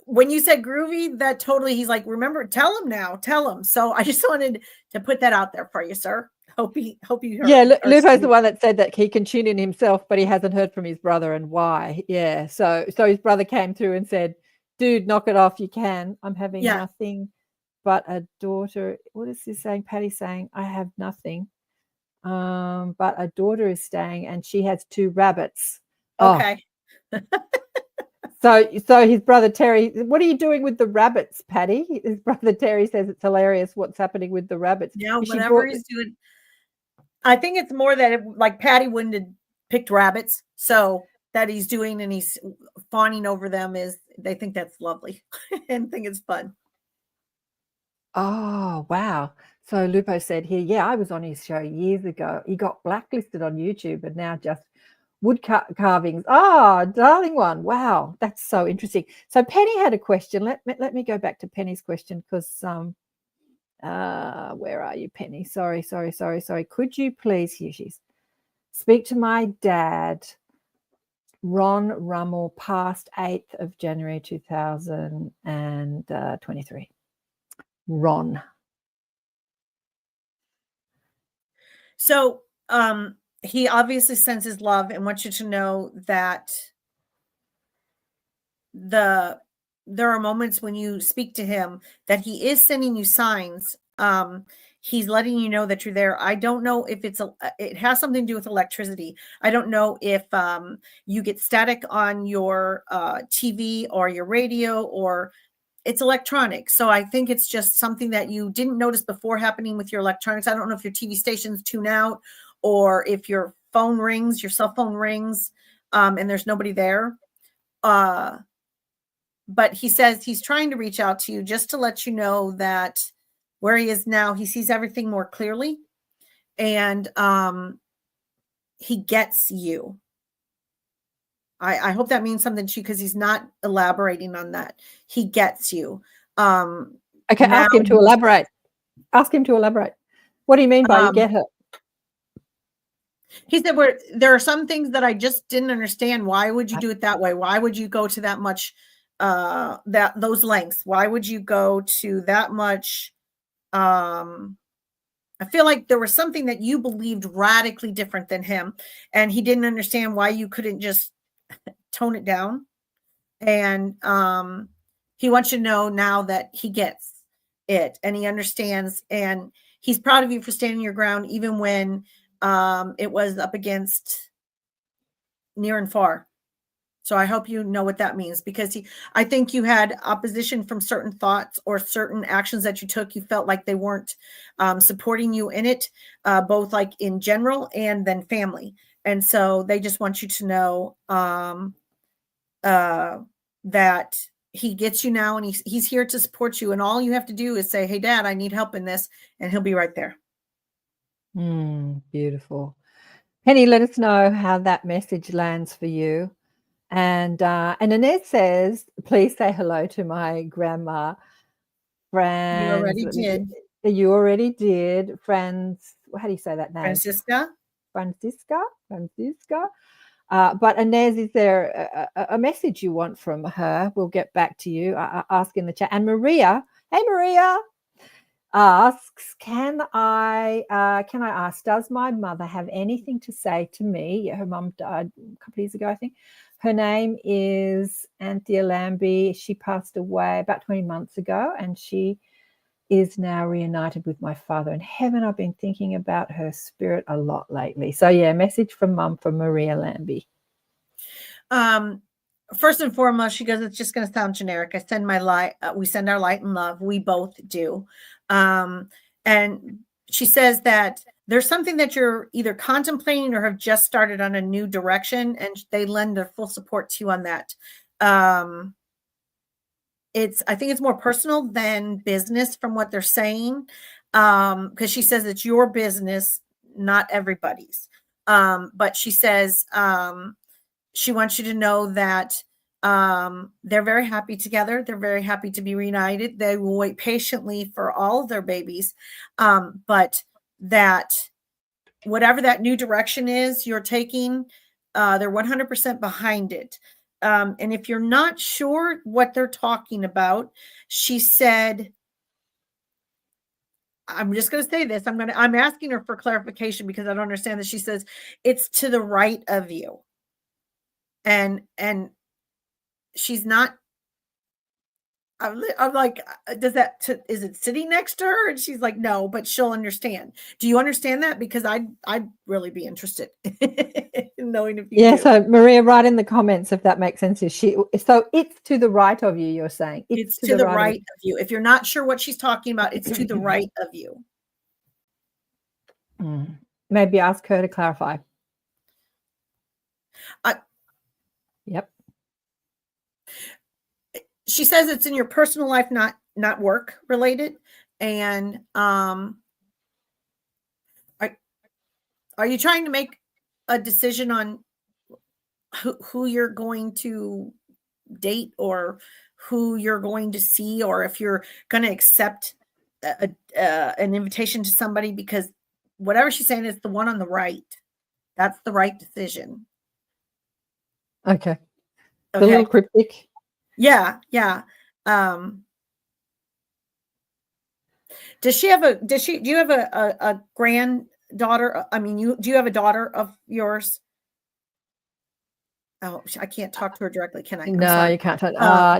when you said groovy, that totally, he's like, remember, tell him. So I just wanted to put that out there for you, sir. Hope you heard. Yeah, Lupo's the one that said that he can tune in himself, but he hasn't heard from his brother and why. Yeah, so his brother came through and said, dude, knock it off. You can. I'm having nothing but a daughter. What is this saying? Patty's saying, I have nothing. But a daughter is staying and she has 2 rabbits. Okay. Oh. So his brother Terry, what are you doing with the rabbits, Patty? His brother Terry says it's hilarious what's happening with the rabbits. Yeah, whatever he's doing. I think it's more that like Patty wouldn't have picked rabbits. So that he's doing and he's fawning over them, is they think that's lovely and think it's fun. Oh, wow. So Lupo said here, yeah, I was on his show years ago. He got blacklisted on YouTube and now just wood carvings. Darling one. Wow, that's so interesting. So Penny had a question. Let me go back to Penny's question, because where are you, Penny? Sorry. Could you please, here she is, speak to my dad, Ron Rummel, passed 8th of January 2023. Ron. So he obviously senses love and wants you to know that there are moments when you speak to him that he is sending you signs. He's letting you know that you're there. I don't know if it has something to do with electricity. I don't know if you get static on your TV or your radio, or it's electronic. So I think it's just something that you didn't notice before happening with your electronics. I don't know if your TV stations tune out, or if your phone rings, your cell phone rings, and there's nobody there. But he says he's trying to reach out to you just to let you know that where he is now, he sees everything more clearly, and he gets you. I hope that means something to you, because he's not elaborating on that. He gets you. Okay, ask him to elaborate. Ask him to elaborate. What do you mean by you get her? He said, there are some things that I just didn't understand. Why would you do it that way? Why would you go to that much, those lengths? Why would you go to that much? I feel like there was something that you believed radically different than him, and he didn't understand why you couldn't just tone it down. And he wants you to know now that he gets it and he understands, and he's proud of you for standing your ground, even when it was up against near and far. So I hope you know what that means, because I think you had opposition from certain thoughts or certain actions that you took. You felt like they weren't supporting you in it, both like in general and then family. And so they just want you to know that he gets you now, and he's here to support you. And all you have to do is say, hey, Dad, I need help in this. And he'll be right there. Beautiful. Penny, let us know how that message lands for you. And Annette says, please say hello to my grandma. Friends. You already did. You already did. Friends. How do you say that name? Francisca. But Inez, is there a message you want from her? We'll get back to you. Ask in the chat. And Maria, hey Maria, asks, can I ask, does my mother have anything to say to me? Her mum died a couple of years ago, I think. Her name is Anthea Lambie. She passed away about 20 months ago, and she is now reunited with my father in heaven. I've been thinking about her spirit a lot lately. So yeah, message from Mum from Maria Lambie. First and foremost, she goes, it's just going to sound generic. I send my light. We send our light and love. We both do. And she says that there's something that you're either contemplating or have just started on a new direction, and they lend their full support to you on that. I think it's more personal than business from what they're saying. Because she says it's your business, not everybody's. But she says, she wants you to know that they're very happy together. They're very happy to be reunited. They will wait patiently for all of their babies. But that whatever that new direction is you're taking, they're 100% behind it. And if you're not sure what they're talking about, she said, I'm just going to say this. I'm asking her for clarification because I don't understand this. She says it's to the right of you. And she's not, I'm like, is it sitting next to her? And she's like, no, but she'll understand. Do you understand that? Because I'd really be interested in knowing if you do. So Maria, write in the comments if that makes sense. So it's to the right of you, you're saying. It's to the right of you. If you're not sure what she's talking about, it's to the right of you. Maybe ask her to clarify. Yep. She says it's in your personal life, not work related. And are you trying to make a decision on who you're going to date, or who you're going to see, or if you're going to accept an invitation to somebody? Because whatever she's saying is the one on the right. That's the right decision. Okay. A little cryptic. Yeah. Do you have a daughter? I mean, do you have a daughter of yours? Oh, I can't talk to her directly, can I? I'm No, sorry. you can't.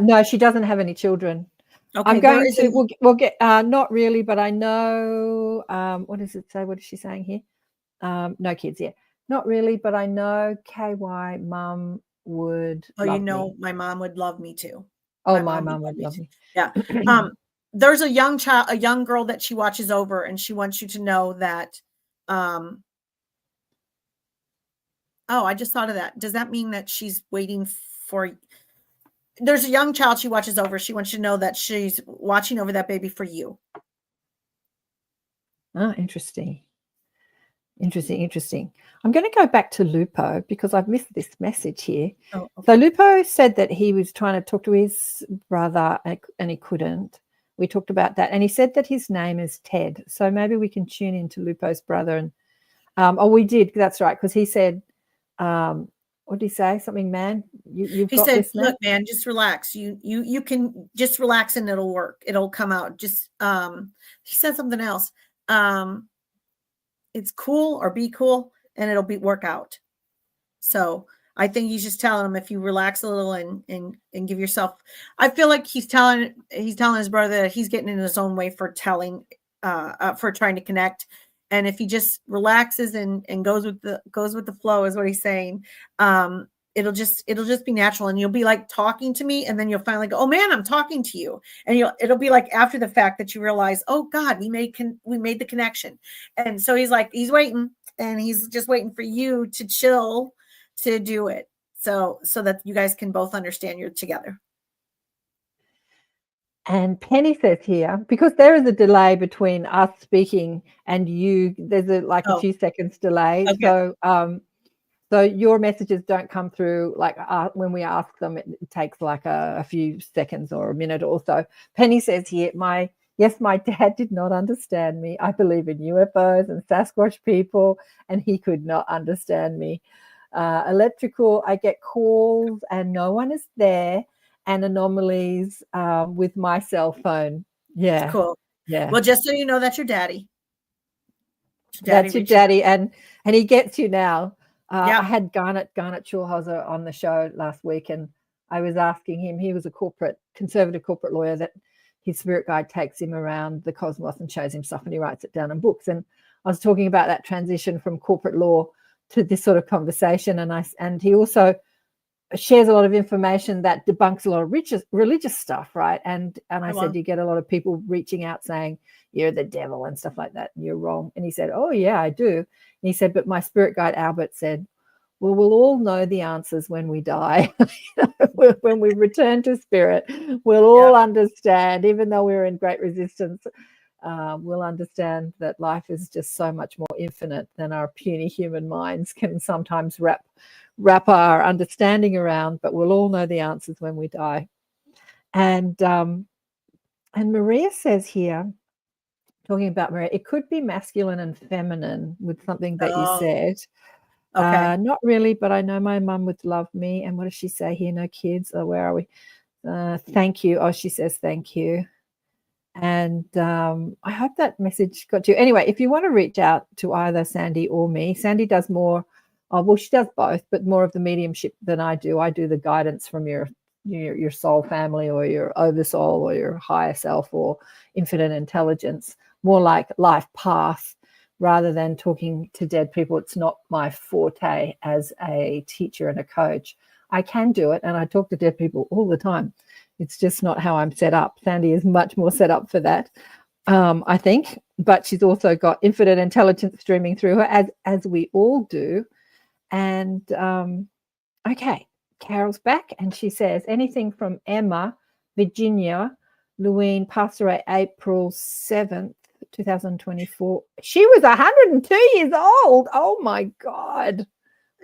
No, she doesn't have any children. I'm Okay, going to. We'll get. Not really, but I know. What does it say? What is she saying here? No kids. Yeah, not really, but I know KY mum would. Oh, love me. my mom would love me too. Oh, my mum would love me. Yeah. There's a young girl that she watches over, and she wants you to know that. Oh, I just thought of that. Does that mean that she's waiting for? There's a young child she watches over. She wants you to know that she's watching over that baby for you. Oh, interesting. Interesting. I'm going to go back to Lupo because I've missed this message here. Oh, okay. So Lupo said that he was trying to talk to his brother and he couldn't. We talked about that. And he said that his name is Ted. So maybe we can tune into Lupo's brother. And we did. That's right. Because he said, what did he say? Something, man, you've got this, man. Look, man, just relax. You can just relax and it'll work. It'll come out. Just he said something else. It's cool, or be cool, and it'll work out. So I think he's just telling him, if you relax a little and give yourself. I feel like he's telling his brother that he's getting in his own way for trying to connect. And if he just relaxes and goes with the flow, is what he's saying. It'll just be natural, and you'll be like talking to me, and then you'll finally go, oh man, I'm talking to you. And it'll be like after the fact that you realize, oh God, we made the connection. And so he's waiting, and he's just waiting for you to chill to do it. So that you guys can both understand you're together. And Penny says here, because there is a delay between us speaking and you, there's a few seconds delay. Okay. So your messages don't come through like when we ask them, it takes like a few seconds or a minute or so. Penny says here, my dad did not understand me. I believe in UFOs and Sasquatch people, and he could not understand me. Electrical, I get calls and no one is there. And anomalies with my cell phone. Yeah. That's cool. Yeah. Well, just so you know, that's your daddy. That's your daddy. And he gets you now. Yeah. I had Garnet Schulhauser on the show last week, and I was asking him, he was a conservative corporate lawyer, that his spirit guide takes him around the cosmos and shows him stuff, and he writes it down in books. And I was talking about that transition from corporate law to this sort of conversation. And he also shares a lot of information that debunks a lot of religious stuff, right? And I said, you get a lot of people reaching out saying you're the devil and stuff like that, and you're wrong. And he said, oh yeah, I do. And he said, but my spirit guide Albert said, well, we'll all know the answers when we die. When we return to spirit, we'll all understand, even though we're in great resistance, we'll understand that life is just so much more infinite than our puny human minds can sometimes wrap our understanding around, but we'll all know the answers when we die. And Maria says here, talking about Maria, it could be masculine and feminine with something that you said. Okay. Not really, but I know my mum would love me. And what does she say here? No kids. Oh, where are we? Thank you. Oh, she says thank you. And I hope that message got to you. Anyway, if you want to reach out to either Sandy or me, Sandy does more. Well, she does both, but more of the mediumship than I do. I do the guidance from your soul family or your oversoul or your higher self or infinite intelligence, more like life path rather than talking to dead people. It's not my forte as a teacher and a coach. I can do it, and I talk to dead people all the time. It's just not how I'm set up. Sandy is much more set up for that, I think, but she's also got infinite intelligence streaming through her, as we all do. And okay, Carol's back, and she says anything from Emma, Virginia, Louine, passed away April 7th, 2024. She was 102 years old. Oh my God.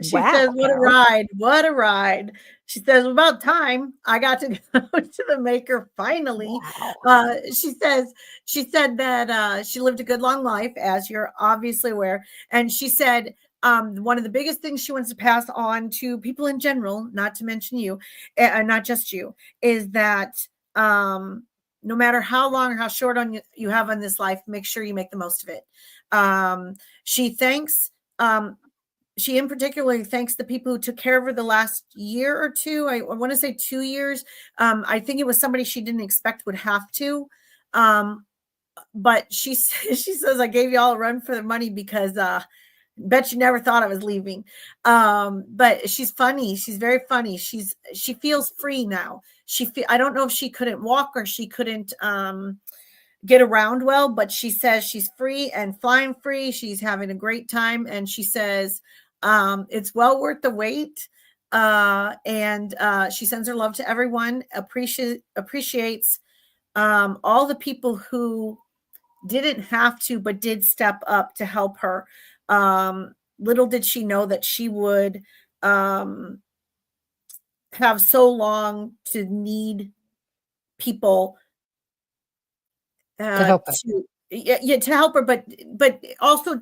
She says, what a ride. What a ride. She says, about time I got to go to the maker finally. Wow. She said that she lived a good long life, as you're obviously aware. And she said, one of the biggest things she wants to pass on to people in general, not to mention you, not just you, is that no matter how long or how short you have on this life, make sure you make the most of it. She thanks, she in particular thanks the people who took care of her the last year or two. I want to say 2 years. I think it was somebody she didn't expect would have to. But she says, I gave you all a run for the money because bet you never thought I was leaving. But she's funny. She's very funny. She feels free now. I don't know if she couldn't walk or she couldn't get around well, but she says she's free and flying free. She's having a great time. And she says, it's well worth the wait. And she sends her love to everyone, appreciates all the people who didn't have to, but did step up to help her. Little did she know that she would have so long to need people to help her. To help her, but also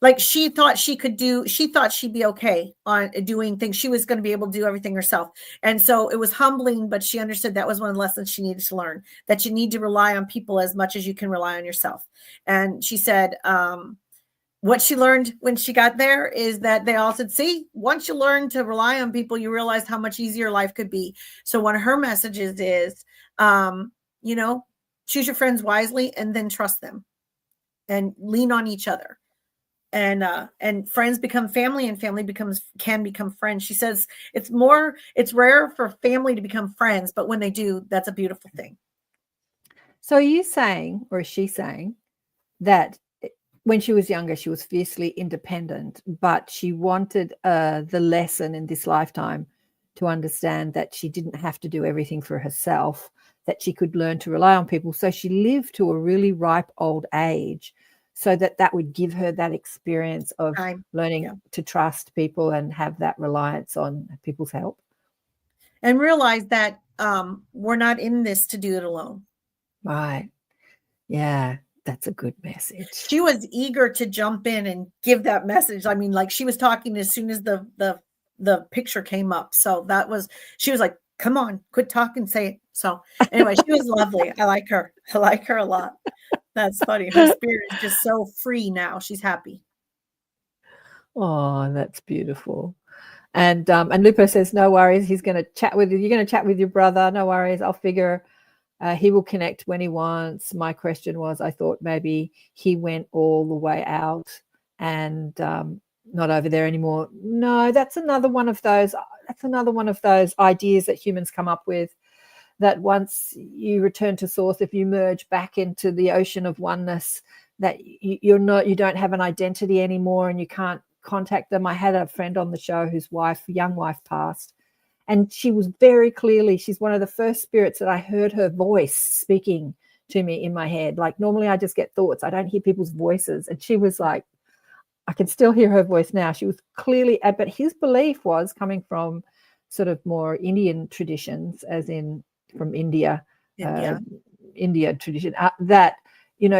like she thought she'd be okay on doing things. She was going to be able to do everything herself. And so it was humbling, but she understood that was one of the lessons she needed to learn, that you need to rely on people as much as you can rely on yourself. And she said, what she learned when she got there is that they all said, see, once you learn to rely on people, you realize how much easier life could be. So one of her messages is, choose your friends wisely and then trust them and lean on each other. And friends become family and family can become friends. She says it's rare for family to become friends, but when they do, that's a beautiful thing. So are you saying, or is she saying, that when she was younger, she was fiercely independent, but she wanted the lesson in this lifetime to understand that she didn't have to do everything for herself, that she could learn to rely on people. So she lived to a really ripe old age so that would give her that experience of learning to trust people and have that reliance on people's help. And realize that we're not in this to do it alone. Right. Yeah, that's a good message. She was eager to jump in and give that message. I mean, like she was talking as soon as the picture came up. So she was like, come on, quit talking, say it. So anyway, she was lovely. I like her a lot. That's funny. Her spirit is just so free now. She's happy. Oh, that's beautiful. And Lupo says, no worries. He's going to chat with you. You're going to chat with your brother. No worries. I'll figure he will connect when he wants. My question was, I thought maybe he went all the way out and not over there anymore. No, that's another one of those ideas that humans come up with, that once you return to source, if you merge back into the ocean of oneness, that you don't have an identity anymore and you can't contact them. I had a friend on the show whose young wife passed, and she was very clearly, she's one of the first spirits that I heard her voice speaking to me in my head. Like normally I just get thoughts. I don't hear people's voices. And she was like, I can still hear her voice now. She was clearly, but his belief was coming from sort of more Indian traditions, as in from India tradition, that,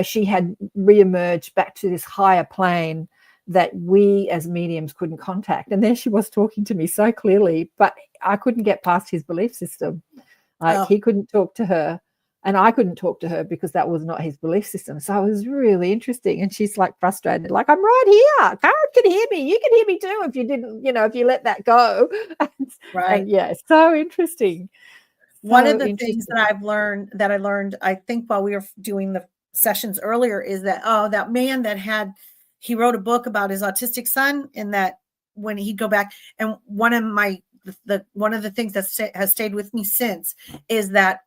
she had reemerged back to this higher plane that we as mediums couldn't contact. And there she was talking to me so clearly, but I couldn't get past his belief system. He couldn't talk to her and I couldn't talk to her because that was not his belief system. So it was really interesting. And she's like frustrated, like, I'm right here. Karen can hear me. You can hear me too if you didn't, if you let that go. And yeah, so interesting. One of the things that I learned, I think while we were doing the sessions earlier, is that, that man he wrote a book about his autistic son, and that when he'd go back, and one of the things that has stayed with me since is that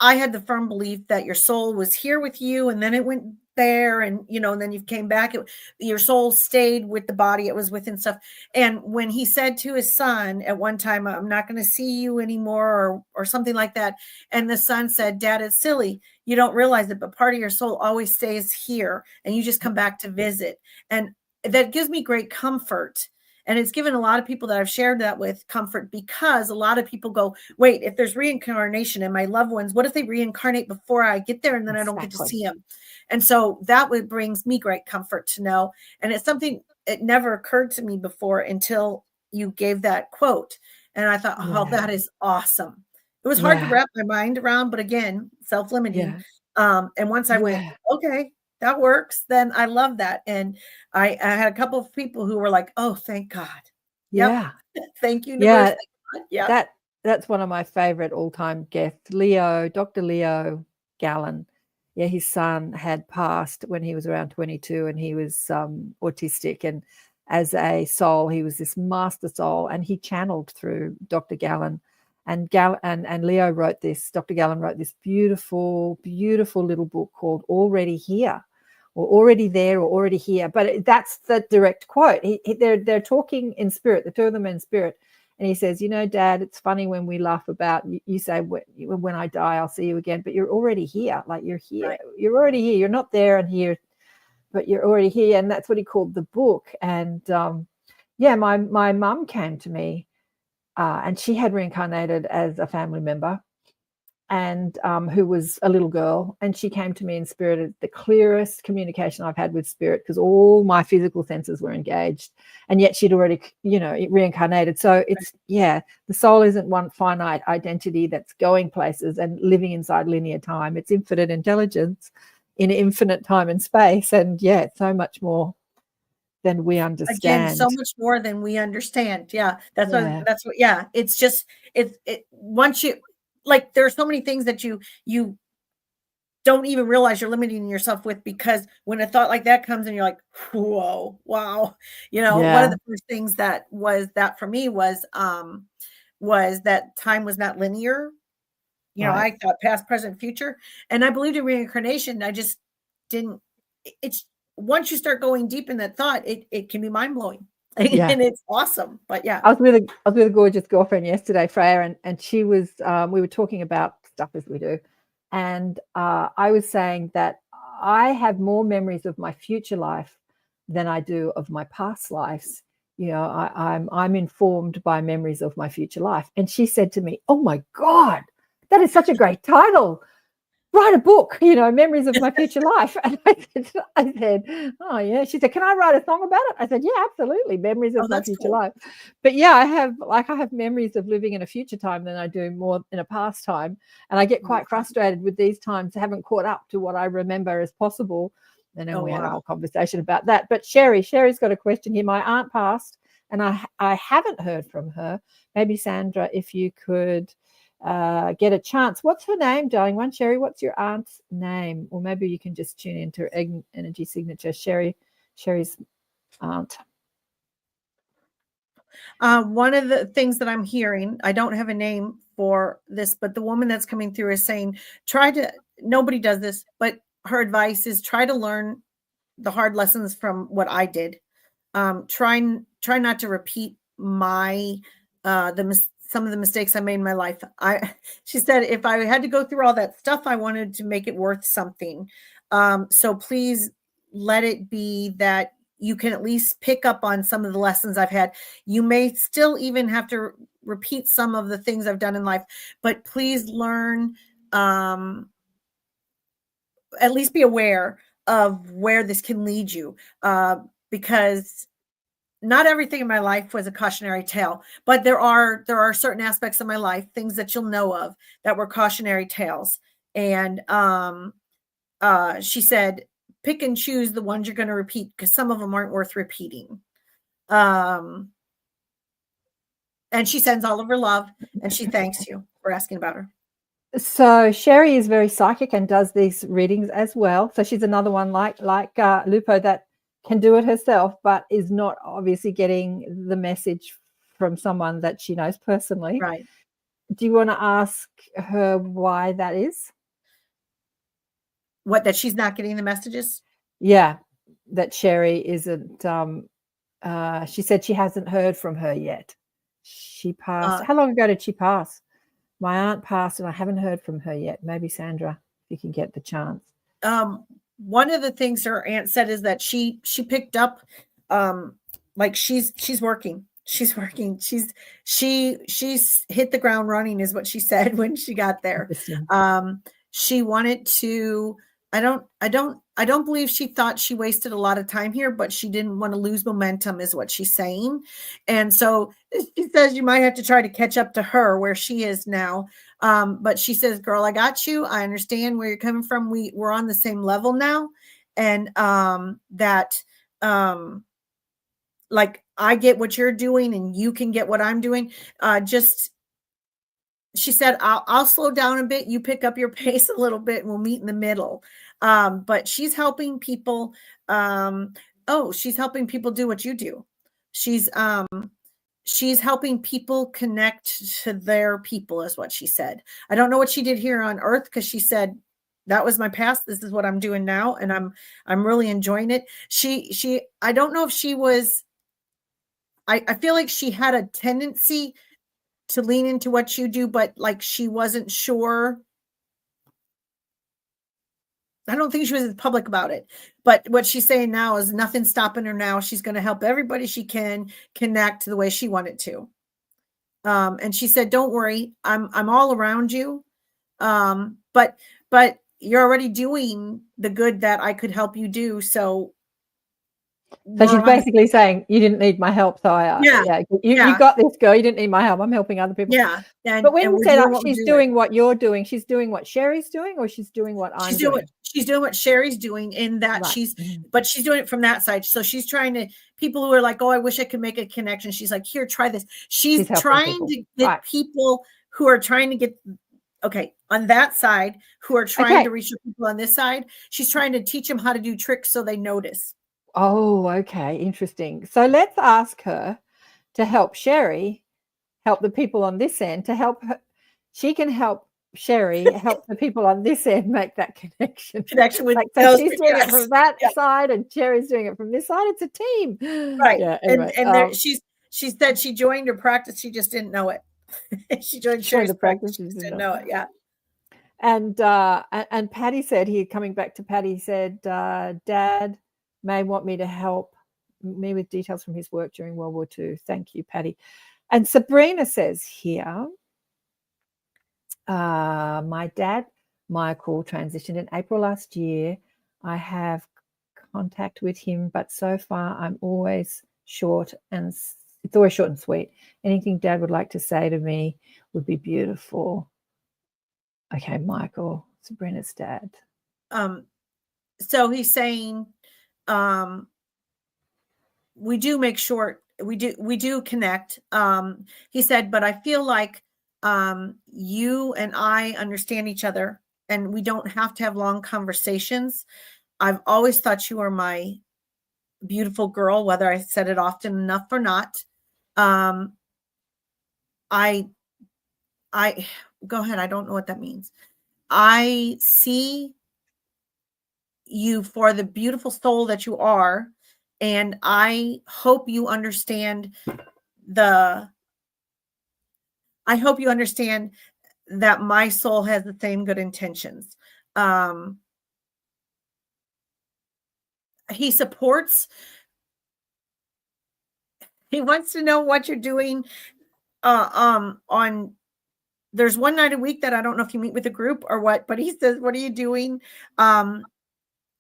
I had the firm belief that your soul was here with you and then it went there and, and then you came back. Your soul stayed with the body it was with and stuff. And when he said to his son at one time, I'm not going to see you anymore or something like that. And the son said, Dad, it's silly. You don't realize it, but part of your soul always stays here and you just come back to visit. And that gives me great comfort. And it's given a lot of people that I've shared that with comfort, because a lot of people go, wait, if there's reincarnation and my loved ones, what if they reincarnate before I get there and then I don't get to see them? And so that brings me great comfort to know. And it's something, it never occurred to me before until you gave that quote. And I thought, that is awesome. It was hard to wrap my mind around, but again, self-limiting. And once I went, okay, that works, then I love that. And I had a couple of people who were like, oh, thank God. Yep. Thank you, universe. Yeah. Thank God. Yeah. That's one of my favorite all-time guests, Dr. Leo Gallen. Yeah, his son had passed when he was around 22, and he was autistic. And as a soul, he was this master soul, and he channeled through Dr. Gallen. And Leo wrote this. Dr. Gallen wrote this beautiful, beautiful little book called "Already Here," or "Already There," or "Already Here." But that's the direct quote. They're talking in spirit. The two of them are in spirit. And he says, Dad, it's funny when we laugh about, you say, when I die, I'll see you again, but you're already here. Like, you're here. Right. You're already here. You're not there and here, but you're already here. And that's what he called the book. And my mum came to me and she had reincarnated as a family member, and who was a little girl, and she came to me in spirit. The clearest communication I've had with spirit, because all my physical senses were engaged, and yet she'd already reincarnated. So it's the soul isn't one finite identity that's going places and living inside linear time. It's infinite intelligence in infinite time and space, and so much more than we understand. Again, so much more than we understand. That's what it's just once you, like, there are so many things that you don't even realize you're limiting yourself with, because when a thought like that comes and you're like, whoa, wow. One of the first things that was that for me was that time was not linear. I thought past, present, future, and I believed in reincarnation. I just didn't. It's once you start going deep in that thought, it can be mind blowing. And it's awesome. But I was with a gorgeous girlfriend yesterday, Freya, and she was we were talking about stuff as we do, and I was saying that I have more memories of my future life than I do of my past lives. I'm informed by memories of my future life. And she said to me, "Oh my God, that is such a great title. Write a book, memories of my future life." And I said, oh yeah. She said, "Can I write a song about it?" I said, "Yeah, absolutely. Memories of my future life." But I have memories of living in a future time than I do more in a past time. And I get quite frustrated with these times. I haven't caught up to what I remember as possible. And then we had a whole conversation about that. But Sherry's got a question here. My aunt passed, and I haven't heard from her. Maybe Sandra, if you could get a chance. What's her name, darling one? Sherry, what's your aunt's name? Or maybe you can just tune into her energy signature. Sherry's aunt. One of the things that I'm hearing, I don't have a name for this, but the woman that's coming through is saying, nobody does this, but her advice is try to learn the hard lessons from what I did. Try not to repeat some of the mistakes I made in my life. She said, if I had to go through all that stuff, I wanted to make it worth something. So please let it be that you can at least pick up on some of the lessons I've had. You may still even have to repeat some of the things I've done in life, but please learn, at least be aware of where this can lead you, because not everything in my life was a cautionary tale, but there are certain aspects of my life, things that you'll know of, that were cautionary tales. And she said, pick and choose the ones you're going to repeat, because some of them aren't worth repeating. And she sends all of her love, and she thanks you for asking about her. So Sherry is very psychic and does these readings as well. So she's another one like Lupo that can do it herself, but is not obviously getting the message from someone that she knows personally. Right. Do you want to ask her why that is? What, that she's not getting the messages? Yeah, that Sherry isn't. She said she hasn't heard from her yet. She passed. How long ago did she pass? My aunt passed, and I haven't heard from her yet. Maybe Sandra, if you can get the chance. One of the things her aunt said is that she picked up, like she's working. She's working. She's hit the ground running, is what she said when she got there. She wanted to, I I don't believe she thought she wasted a lot of time here, but she didn't want to lose momentum is what she's saying. And so she says you might have to try to catch up to her where she is now. But she says, girl, I got you. I understand where you're coming from. We're on the same level now. And like I get what you're doing and you can get what I'm doing. She said, I'll slow down a bit. You pick up your pace a little bit and we'll meet in the middle. But she's helping people. She's helping people do what you do. She's helping people connect to their people is what she said. I don't know what she did here on earth because she said, that was my past. This is what I'm doing now. And I'm really enjoying it. I don't know if she was, I feel like she had a tendency to lean into what you do, but like she wasn't sure. I don't think she was public about it, but what she's saying now is nothing stopping her now. She's going to help everybody she can connect the way she wanted to. And she said, don't worry, I'm all around you. But you're already doing the good that I could help you do. So she's basically saying you didn't need my help. So you got this, girl. You didn't need my help. I'm helping other people. Yeah. But when you say she's doing what you're doing, she's doing what Sherry's doing, or she's doing what I'm doing? She's doing what Sherry's doing in that but she's doing it from that side. So she's trying to, people who are like, oh, I wish I could make a connection. She's like, here, try this. She's trying to get people who are trying to get, on that side, who are trying to reach the people on this side. She's trying to teach them how to do tricks so they notice. Oh, okay. Interesting. So let's ask her to help Sherry, help the people on this end, to help her. She can help Sherry, help the people on this end make that connection. With so she's doing it from that side and Sherry's doing it from this side. It's a team. Right. Yeah, anyway, and she said she joined her practice. She just didn't know it. She joined Sherry's practice. She just didn't know it. Yeah. And Patty said here, coming back to Patty, said, Dad may want me to help me with details from his work during World War II. Thank you, Patty. And Sabrina says here, my dad, Michael, transitioned in April last year. I have contact with him, but so far it's always short and sweet. Anything Dad would like to say to me would be beautiful. Okay, Michael, Sabrina's dad. So he's saying, we do make short, we do connect. He said, but I feel like you and I understand each other and we don't have to have long conversations. I've always thought you were my beautiful girl, whether I said it often enough or not. I go ahead. I don't know what that means. I see you for the beautiful soul that you are. And I hope you understand that my soul has the same good intentions. He supports, he wants to know what you're doing on, there's one night a week that I don't know if you meet with a group or what, but he says, what are you doing?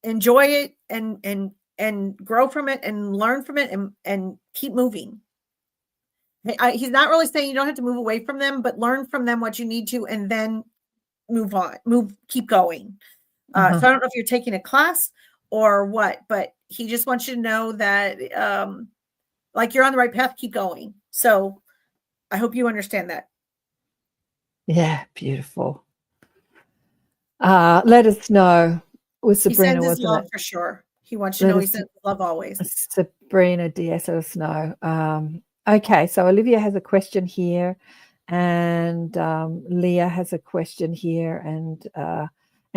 Enjoy it and grow from it and learn from it and keep moving. He's not really saying you don't have to move away from them, but learn from them what you need to, and then keep going. So I don't know if you're taking a class or what, but he just wants you to know that, like you're on the right path, keep going. So I hope you understand that. Yeah. Beautiful. Let us know with Sabrina. He sends his love for sure. He wants you to know he sends love always. Sabrina, DS, let us know. Okay, so Olivia has a question here, and Leah has a question here, and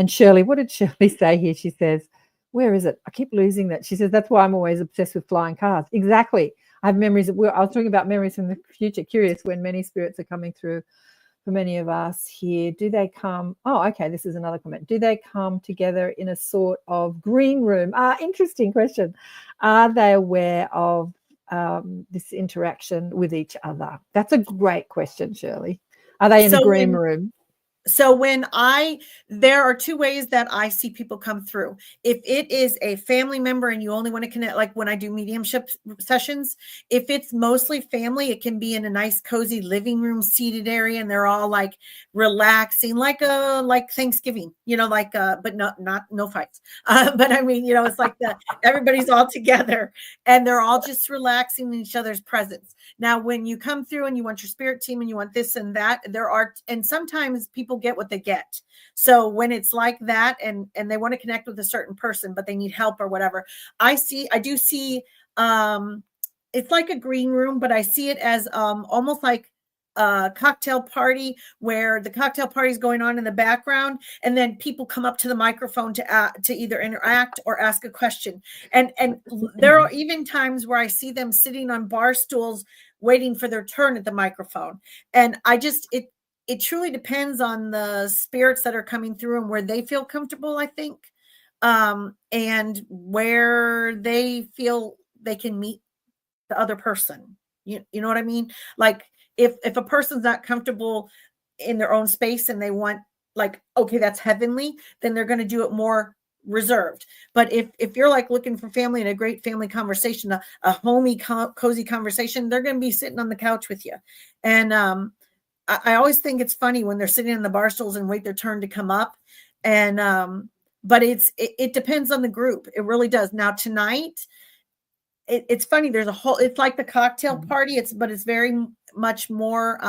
Shirley. What did Shirley say here? She says, "Where is it? I keep losing that." She says, "That's why I'm always obsessed with flying cars." Exactly. I have memories. I was talking about memories from the future. Curious when many spirits are coming through for many of us here. Do they come? Oh, okay. This is another comment. Do they come together in a sort of green room? Interesting question. Are they aware of this interaction with each other? That's a great question, Shirley. Are they in a green room? So there are two ways that I see people come through. If it is a family member and you only want to connect, like when I do mediumship sessions, if it's mostly family, it can be in a nice, cozy living room seated area, and they're all like relaxing, like Thanksgiving, but no fights. But I mean, it's like everybody's all together and they're all just relaxing in each other's presence. Now, when you come through and you want your spirit team and you want this and that, and sometimes people get what they get. So when it's like that and they want to connect with a certain person, but they need help or whatever, I do see, it's like a green room, but I see it as almost like a cocktail party where the cocktail party is going on in the background, and then people come up to the microphone to either interact or ask a question. And there are even times where I see them sitting on bar stools waiting for their turn at the microphone. And it truly depends on the spirits that are coming through and where they feel comfortable, I think, and where they feel they can meet the other person. You know what I mean? Like if a person's not comfortable in their own space and they want, like, okay, that's heavenly, then they're going to do it more reserved. But if you're like looking for family and a great family conversation, a homey, cozy conversation, they're going to be sitting on the couch with you. And I always think it's funny when they're sitting on the bar stools and wait their turn to come up. And but it depends on the group. It really does. Now tonight, it's funny. It's like the cocktail party. But it's very much more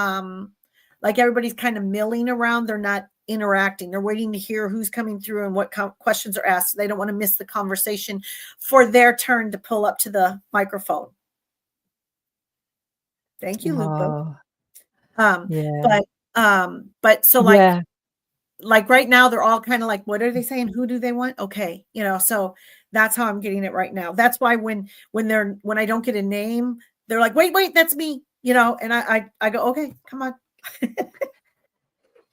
like everybody's kind of milling around. They're not interacting. They're waiting to hear who's coming through and what questions are asked. They don't want to miss the conversation for their turn to pull up to the microphone. Thank you, Lupo. But so like right now they're all kind of like, what are they saying? Who do they want? Okay. So that's how I'm getting it right now. That's why when I don't get a name, they're like, wait, that's me, and I go, okay, come on.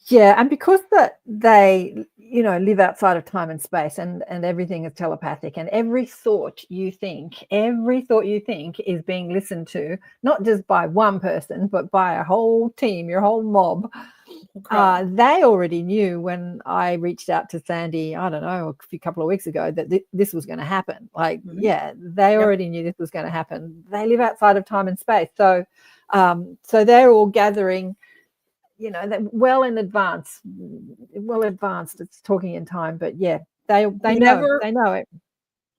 Yeah. And because they, live outside of time and space and everything is telepathic, and every thought you think is being listened to, not just by one person, but by a whole team, your whole mob. They already knew when I reached out to Sandy, I don't know, a couple of weeks ago, that this was going to happen. Like, they already knew this was going to happen. They live outside of time and space. So they're all gathering, well advanced. It's talking in time, but they know it.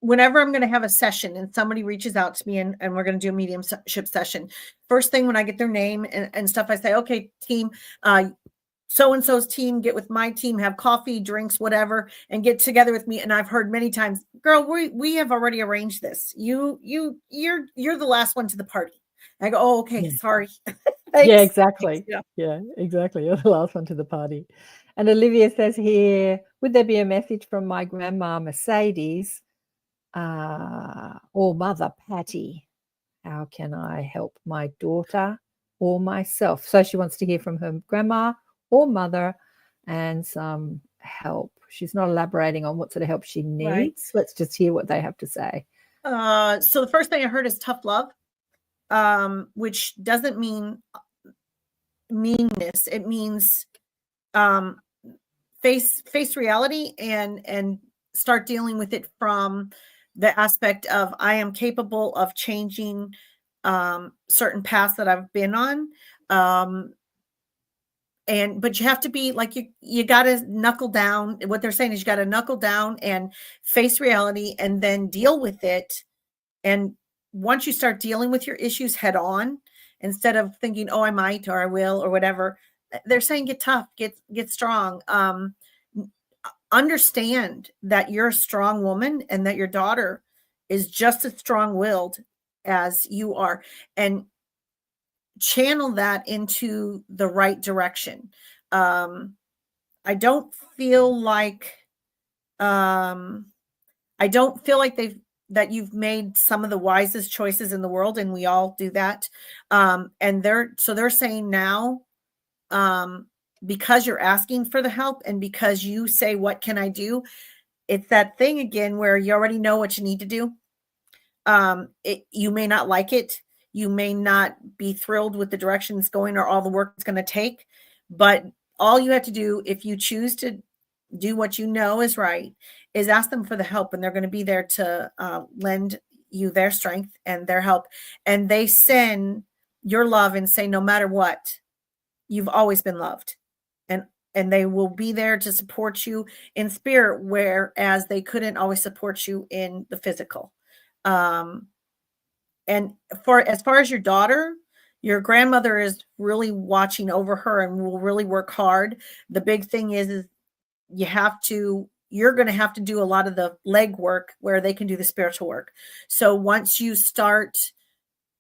Whenever I'm going to have a session and somebody reaches out to me and we're going to do a mediumship session, first thing when I get their name and stuff, I say, okay, team, so-and-so's team, get with my team, have coffee, drinks, whatever, and get together with me. And I've heard many times, girl, we have already arranged this. You're the last one to the party. I go, oh, okay, sorry. Yeah, exactly. Yeah, exactly. You're the last one to the party. And Olivia says here, would there be a message from my grandma Mercedes or Mother Patty? How can I help my daughter or myself? So she wants to hear from her grandma or mother and some help. She's not elaborating on what sort of help she needs. Right. Let's just hear what they have to say. So the first thing I heard is tough love, which doesn't mean meanness. It means face reality and start dealing with it from the aspect of I am capable of changing certain paths that I've been on. But you have to be like, you got to knuckle down. What they're saying is you got to knuckle down and face reality and then deal with it. And once you start dealing with your issues head on, instead of thinking, oh, I might, or I will, or whatever, they're saying, get tough, get strong. Understand that you're a strong woman and that your daughter is just as strong-willed as you are, and channel that into the right direction. I don't feel like that you've made some of the wisest choices in the world, and we all do that. And they're saying now, because you're asking for the help and because you say, what can I do? It's that thing again where you already know what you need to do. You may not like it. You may not be thrilled with the direction it's going or all the work it's going to take, but all you have to do, if you choose to do what you know is right, is ask them for the help, and they're going to be there to lend you their strength and their help. And they send your love and say, no matter what, you've always been loved. And they will be there to support you in spirit, whereas they couldn't always support you in the physical. And as far as your daughter, your grandmother is really watching over her and will really work hard. The big thing is you're going to have to do a lot of the leg work where they can do the spiritual work. So once you start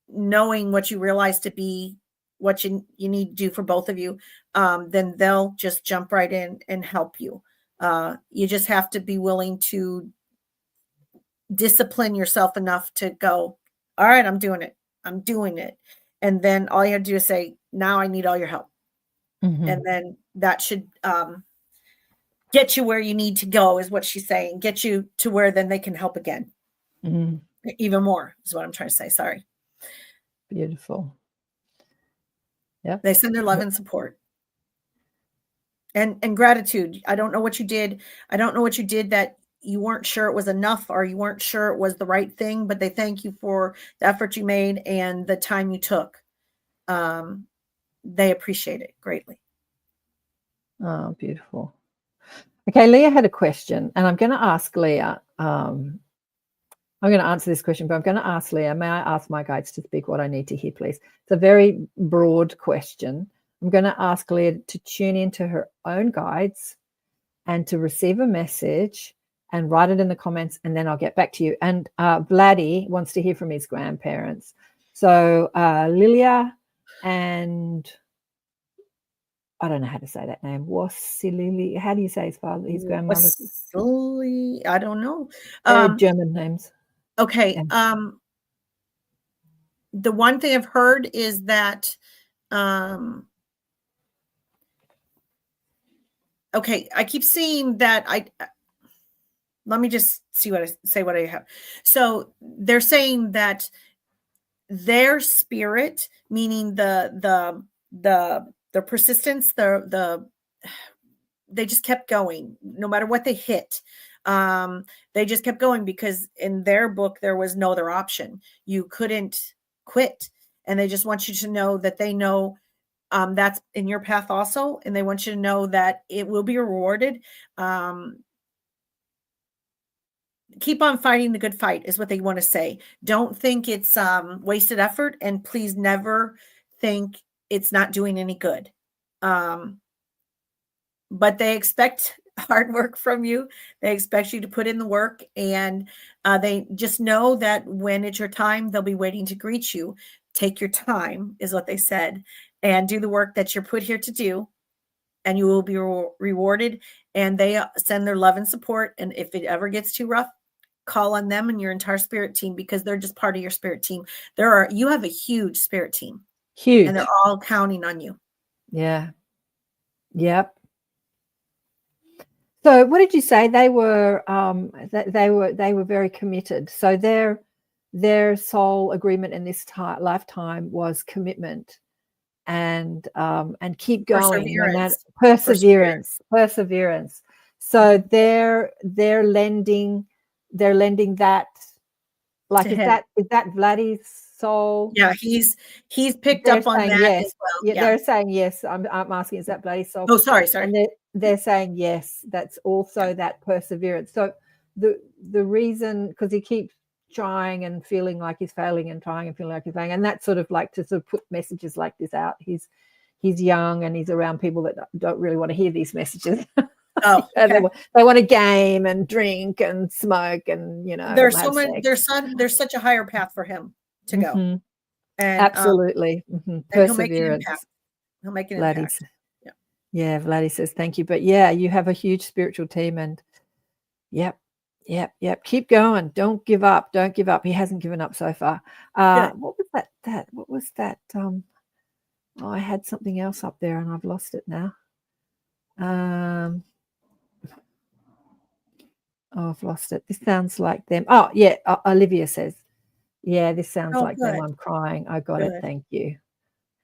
knowing what you realize to be what you need to do for both of you, then they'll just jump right in and help you. You just have to be willing to discipline yourself enough to go, all right, I'm doing it. And then all you have to do is say, now I need all your help. Mm-hmm. And then that should get you where you need to go, is what she's saying. Get you to where then they can help again. Mm-hmm. Even more is what I'm trying to say. Sorry. Beautiful. Yeah. They send their love and support. And gratitude. I don't know what you did. I don't know what you did that you weren't sure it was enough, or you weren't sure it was the right thing, but they thank you for the effort you made and the time you took. They appreciate it greatly. Oh, beautiful. Okay, Leah had a question, and I'm going to ask Leah. I'm going to answer this question, but I'm going to ask Leah, may I ask my guides to speak what I need to hear, please? It's a very broad question. I'm going to ask Leah to tune into her own guides and to receive a message and write it in the comments, and then I'll get back to you. And Vladdy wants to hear from his grandparents. So Lilia and I don't know how to say that name. Wasilili. How do you say his grandmother? I don't know. German names. Okay. Yeah. The one thing I've heard is that okay, I keep seeing that let me just say what I have. So they're saying that their spirit, meaning the persistence, they just kept going no matter what they hit. They just kept going because in their book there was no other option. You couldn't quit, and they just want you to know that they know that's in your path also, and they want you to know that it will be rewarded. Keep on fighting the good fight is what they want to say. Don't think it's wasted effort, and please never think it's not doing any good. But they expect hard work from you. They expect you to put in the work, and they just know that when it's your time, they'll be waiting to greet you. Take your time is what they said, and do the work that you're put here to do, and you will be rewarded. And they send their love and support. And if it ever gets too rough, call on them and your entire spirit team, because they're just part of your spirit team. You have a huge spirit team. Huge. And they're all counting on you. Yeah. Yep. So what did you say? They were they were very committed. So their sole agreement in this lifetime was commitment and keep going. Perseverance. So they're lending that, like, is that Vladdy's soul? Yeah, he's picked up on that yes. as well. Yeah, they're saying yes. I'm asking, is that Vladdy's soul? Oh, sorry. And they're saying yes. That's also that perseverance. So the reason, because he keeps trying and feeling like he's failing, and trying and feeling like he's failing, and that's sort of like to sort of put messages like this out. He's young and he's around people that don't really want to hear these messages. Oh, okay. They want to game and drink and smoke, and there's such a higher path for him to go. Mm-hmm. And absolutely. Perseverance. He'll make an impact. Yeah, Vladdy says thank you. But yeah, you have a huge spiritual team, and yep. Keep going. Don't give up. He hasn't given up so far. What was that? What was that? I had something else up there and I've lost it now. I've lost it. This sounds like them. Oh, yeah. Olivia says, yeah, this sounds like them. I'm crying. I got it. Thank you.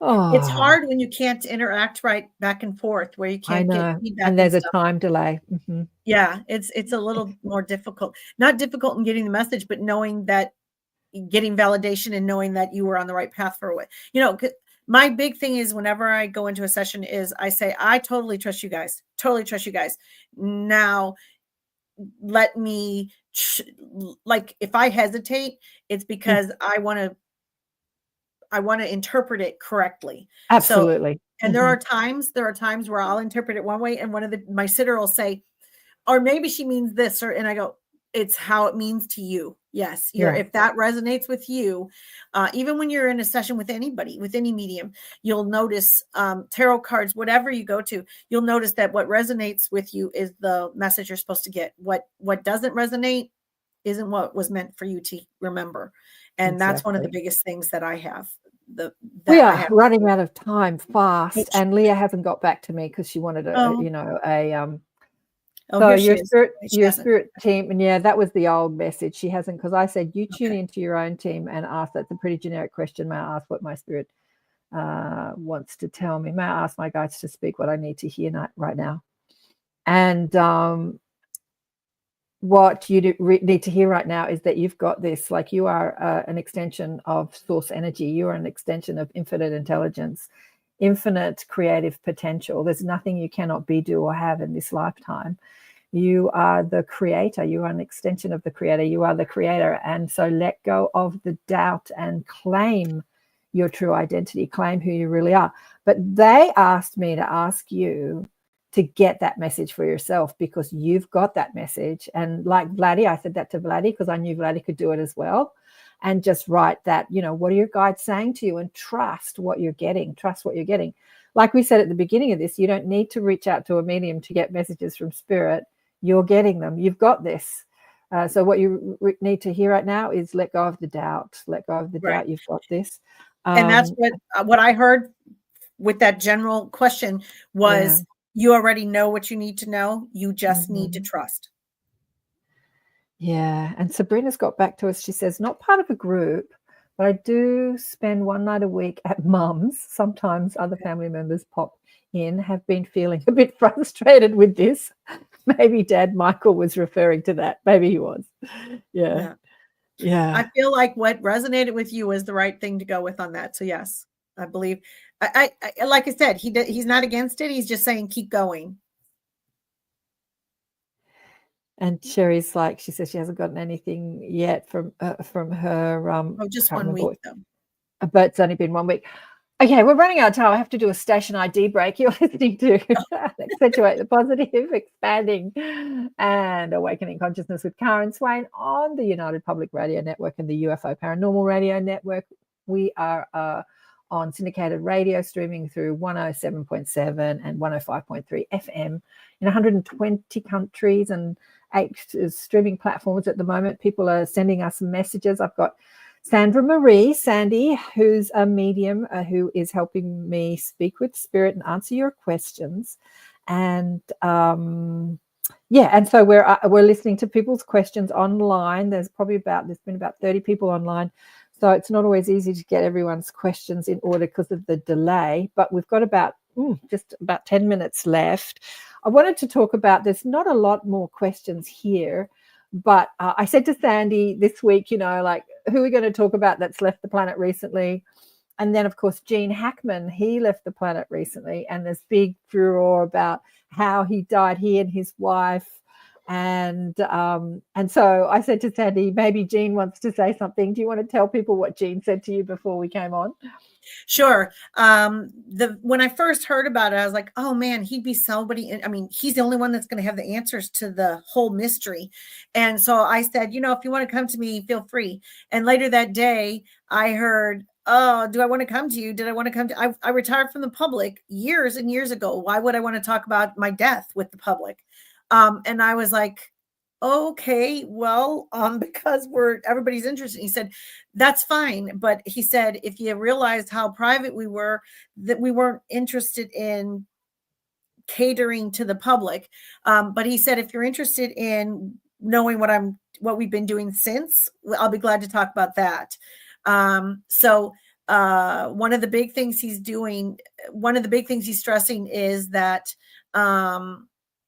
It's Oh, hard when you can't interact right back and forth, where you I can't get know. feedback And and there's a stuff. time delay. Hmm. Yeah, it's a little more difficult. Not difficult in getting the message, but knowing that, getting validation and knowing that you were on the right path for what, my big thing is, whenever I go into a session, is I say, I totally trust you guys. Totally trust you guys. Now let me, like, if I hesitate, it's because I want to interpret it correctly. So, Absolutely. and there are times where I'll interpret it one way, and my sitter will say, or maybe she means this, and I go, it's how it means to you. Yes. Yeah. If that resonates with you, even when you're in a session with anybody, with any medium, you'll notice, tarot cards, whatever you go to, you'll notice that what resonates with you is the message you're supposed to get. What doesn't resonate isn't what was meant for you to remember. And that's one of the Exactly. biggest things that I have. We I are have. running out of time fast, Which, and Leah hasn't got back to me because she wanted oh, so here she is. She your hasn't. spirit team, and yeah, that was the old message. She hasn't, because I said you tune Okay. into your own team and ask. That's a pretty generic question. May I ask what my spirit wants to tell me? May I ask my guides to speak what I need to hear right now? And what you need to hear right now is that you've got this. Like, you are an extension of source energy. You are an extension of infinite intelligence, infinite creative potential. There's nothing you cannot be, do, or have in this lifetime. You are the creator. You are an extension of the creator. You are the creator. And so let go of the doubt and claim your true identity, claim who you really are. But they asked me to ask you to get that message for yourself, because you've got that message. And like Vladdy, I said that to Vladdy because I knew Vladdy could do it as well. And just write that, what are your guides saying to you, and trust what you're getting. Trust what you're getting. Like we said at the beginning of this, you don't need to reach out to a medium to get messages from spirit. You're getting them. You've got this. So what you need to hear right now is let go of the doubt. Let go of the doubt. You've got this. And that's what I heard with that general question was, you already know what you need to know. You just need to trust. Yeah. And Sabrina's got back to us. She says, not part of a group, but I do spend one night a week at Mum's. Sometimes other family members pop in, have been feeling a bit frustrated with this. Maybe Dad Michael was referring to that. Maybe he was. Yeah. I feel like what resonated with you is the right thing to go with on that. So yes, I believe. I like I said, he's not against it. He's just saying keep going. And Sherry's like, she says she hasn't gotten anything yet from her. Just 1 week though. But it's only been 1 week. Okay, we're running out of time. I have to do a station ID break. You're listening to Accentuate the Positive, Expanding and Awakening Consciousness with Karen Swain on the United Public Radio Network and the UFO Paranormal Radio Network. We are on syndicated radio, streaming through 107.7 and 105.3 FM in 120 countries and 8 streaming platforms at the moment. People are sending us messages. I've got Sandy, who's a medium who is helping me speak with spirit and answer your questions. And and so we're listening to people's questions online. There's been about 30 people online, so it's not always easy to get everyone's questions in order because of the delay. But we've got just about 10 minutes left. I wanted to talk about, there's not a lot more questions here. But I said to Sandy this week, like, who are we going to talk about that's left the planet recently? And then, of course, Gene Hackman, he left the planet recently. And there's big furor about how he died, he and his wife. And so I said to Sandy, maybe Gene wants to say something. Do you want to tell people what Gene said to you before we came on? Sure. When I first heard about it, I was like, oh man, he'd be somebody. I mean, he's the only one that's going to have the answers to the whole mystery. And so I said, if you want to come to me, feel free. And later that day, I heard, oh, do I want to come to you? Did I want to come to, I retired from the public years and years ago. Why would I want to talk about my death with the public? And I was like, okay, well, because everybody's interested. He said, that's fine. But he said, if you realized how private we were, that we weren't interested in catering to the public. But he said, if you're interested in knowing what we've been doing since, I'll be glad to talk about that. So one of the big things he's doing, one of the big things he's stressing is that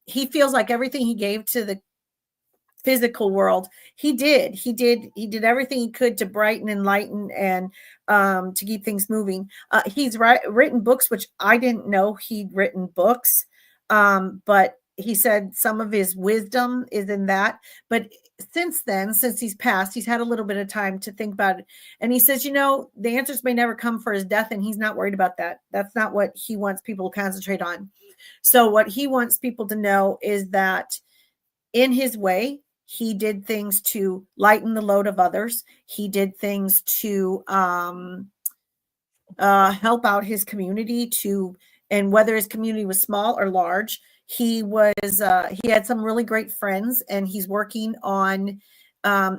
he feels like everything he gave to the physical world, he did everything he could to brighten and lighten and to keep things moving. He's written books, which I didn't know he'd written books, but he said some of his wisdom is in that. But since then, since he's passed, he's had a little bit of time to think about it. And he says, the answers may never come for his death, and he's not worried about that. That's not what he wants people to concentrate on. So what he wants people to know is that in his way, he did things to lighten the load of others. He did things to help out his community, and whether his community was small or large, he had some really great friends, and he's working on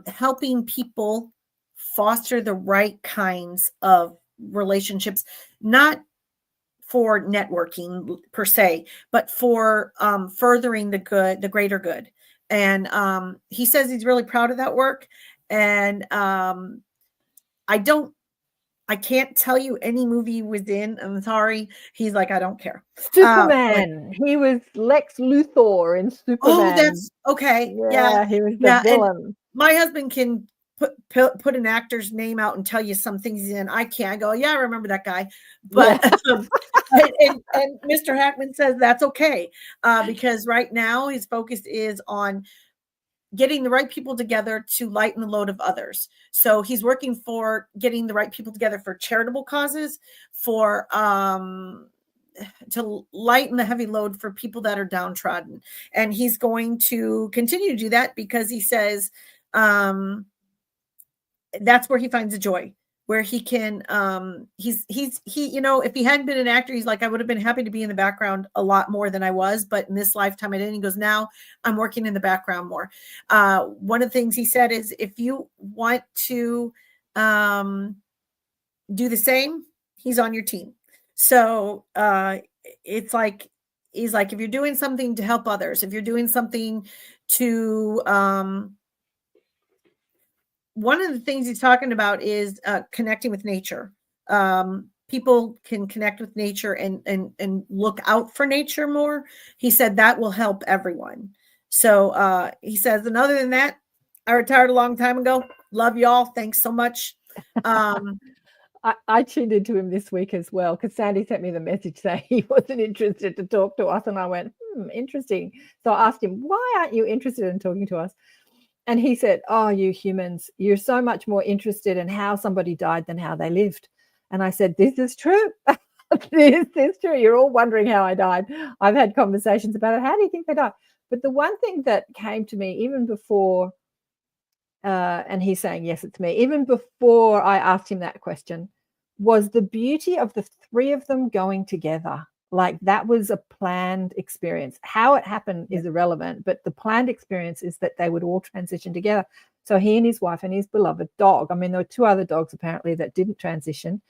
helping people foster the right kinds of relationships, not for networking per se, but for furthering the greater good. And he says he's really proud of that work. And I can't tell you any movie he was in. I'm sorry. He's like, I don't care. Superman. He was Lex Luthor in Superman. Oh, that's okay. Yeah. He was the villain. My husband can put an actor's name out and tell you some things he's in. I can't. I go, yeah, I remember that guy. But and Mr. Hackman says that's okay, because right now his focus is on getting the right people together to lighten the load of others. So he's working for getting the right people together for charitable causes, for to lighten the heavy load for people that are downtrodden. And he's going to continue to do that because he says that's where he finds the joy, where he can if he hadn't been an actor, he's like, I would have been happy to be in the background a lot more than I was, but in this lifetime I didn't. He goes, now I'm working in the background more. One of the things he said is, if you want to do the same, he's on your team. So it's like, he's like, if you're doing something to help others, if you're doing something to one of the things he's talking about is connecting with nature. People can connect with nature and look out for nature more. He said that will help everyone. So he says, and other than that, I retired a long time ago. Love y'all. Thanks so much. I tuned into him this week as well, because Sandy sent me the message saying he wasn't interested to talk to us. And I went, interesting. So I asked him, why aren't you interested in talking to us? And he said, oh, you humans, you're so much more interested in how somebody died than how they lived. And I said, this is true. This is true. You're all wondering how I died. I've had conversations about it. How do you think they died? But the one thing that came to me even before, and he's saying, yes, it's me, even before I asked him that question, was the beauty of the three of them going together. Like, that was a planned experience. How it happened is irrelevant, but the planned experience is that they would all transition together. So he and his wife and his beloved dog. I mean, there were two other dogs apparently that didn't transition,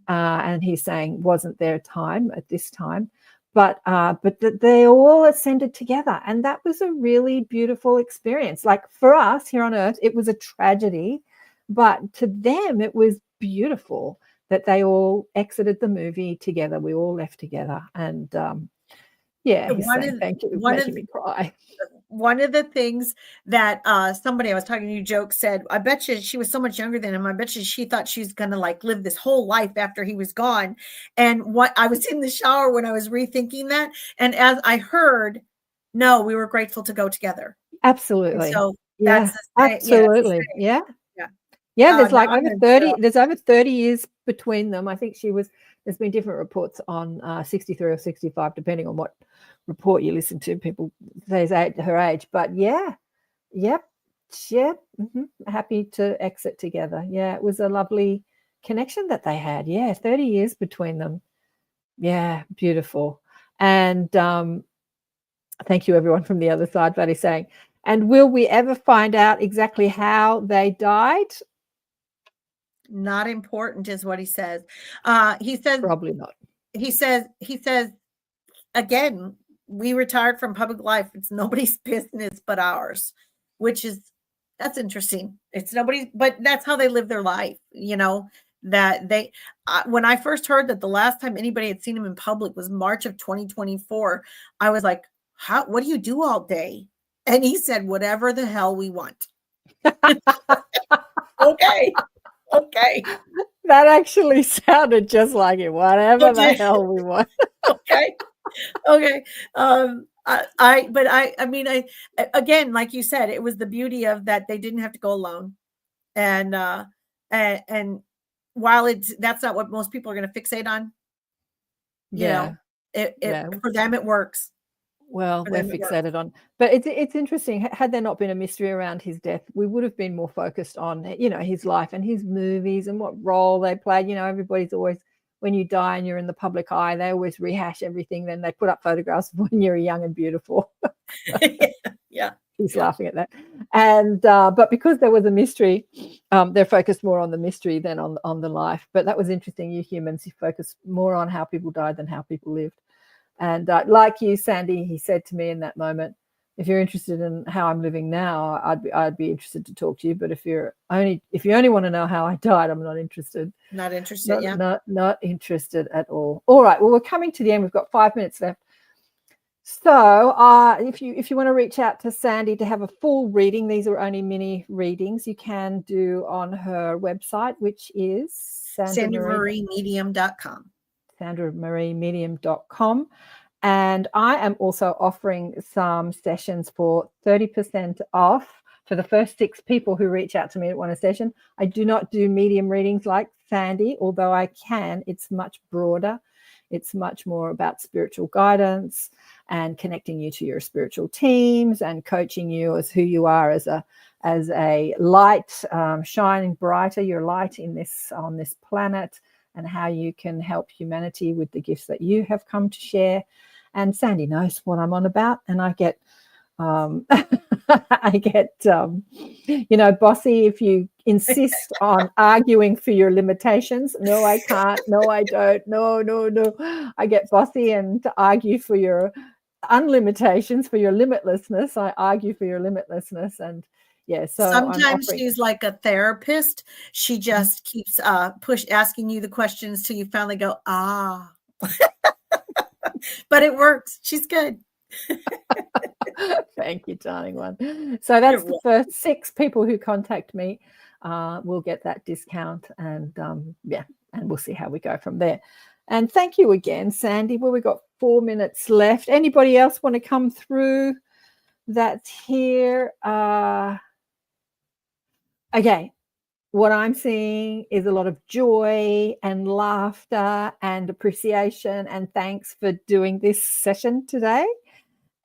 and he's saying wasn't their time at this time, but they all ascended together, and that was a really beautiful experience. Like, for us here on Earth, it was a tragedy, but to them it was beautiful that they all exited the movie together. We all left together. And he's saying, thank you. Making me cry. One of the things that somebody I was talking to, you joke, said, I bet you she was so much younger than him. I bet you she thought she was going to like live this whole life after he was gone. And what I was in the shower when I was rethinking that. And as I heard, no, we were grateful to go together. Absolutely. And so that's absolutely. Yeah. Yeah, there's like over 30. There's over 30 years between them. I think there's been different reports on 63 or 65, depending on what report you listen to. People say her age, but happy to exit together. Yeah, it was a lovely connection that they had. Yeah, 30 years between them. Yeah, beautiful. And thank you, everyone from the other side. Buddy's saying, and will we ever find out exactly how they died? Not important is what he says. He says probably not. He says again, we retired from public life. It's nobody's business but ours, that's interesting. It's nobody's, but that's how they live their life. that when I first heard that the last time anybody had seen him in public was March of 2024, I was like, what do you do all day? And he said, whatever the hell we want. Okay. That actually sounded just like it. Whatever the hell we want. Okay. Again, like you said, it was the beauty of that they didn't have to go alone. And while that's not what most people are going to fixate on, you know, for them, it works. Well, we're fixated on, but it's interesting. Had there not been a mystery around his death, we would have been more focused on, his life and his movies and what role they played. Everybody's always, when you die and you're in the public eye, they always rehash everything. Then they put up photographs of when you're young and beautiful. Yeah. He's laughing at that. And but because there was a mystery, they're focused more on the mystery than on the life. But that was interesting. You humans, you focus more on how people died than how people lived. And like you, Sandy, he said to me in that moment, if you're interested in how I'm living now, I'd be interested to talk to you. But if you only want to know how I died, I'm not interested. Not interested, Not interested at all. All right. Well, we're coming to the end. We've got 5 minutes left. So if you want to reach out to Sandy to have a full reading, these are only mini readings, you can do on her website, which is SandraMarieMedium.com. SandraMarieMedium.com. And I am also offering some sessions for 30% off for the first 6 people who reach out to me and want a session. I do not do medium readings like Sandy, although I can. It's much broader. It's much more about spiritual guidance and connecting you to your spiritual teams and coaching you as who you are as a light, shining brighter, your light on this planet, and how you can help humanity with the gifts that you have come to share. And Sandy knows what I'm on about, and I get bossy if you insist on arguing for your limitations. No, I can't. No, I don't. No. I get bossy and to argue for your unlimitations, for your limitlessness. I argue for your limitlessness. And so sometimes she's like a therapist. She just keeps asking you the questions till you finally go, but it works. She's good. Thank you, darling one. So that's the first 6 people who contact me will get that discount, and and we'll see how we go from there. And thank you again, Sandy. Well, we've got 4 minutes left. Anybody else want to come through that's here? Okay. What I'm seeing is a lot of joy and laughter and appreciation, and thanks for doing this session today.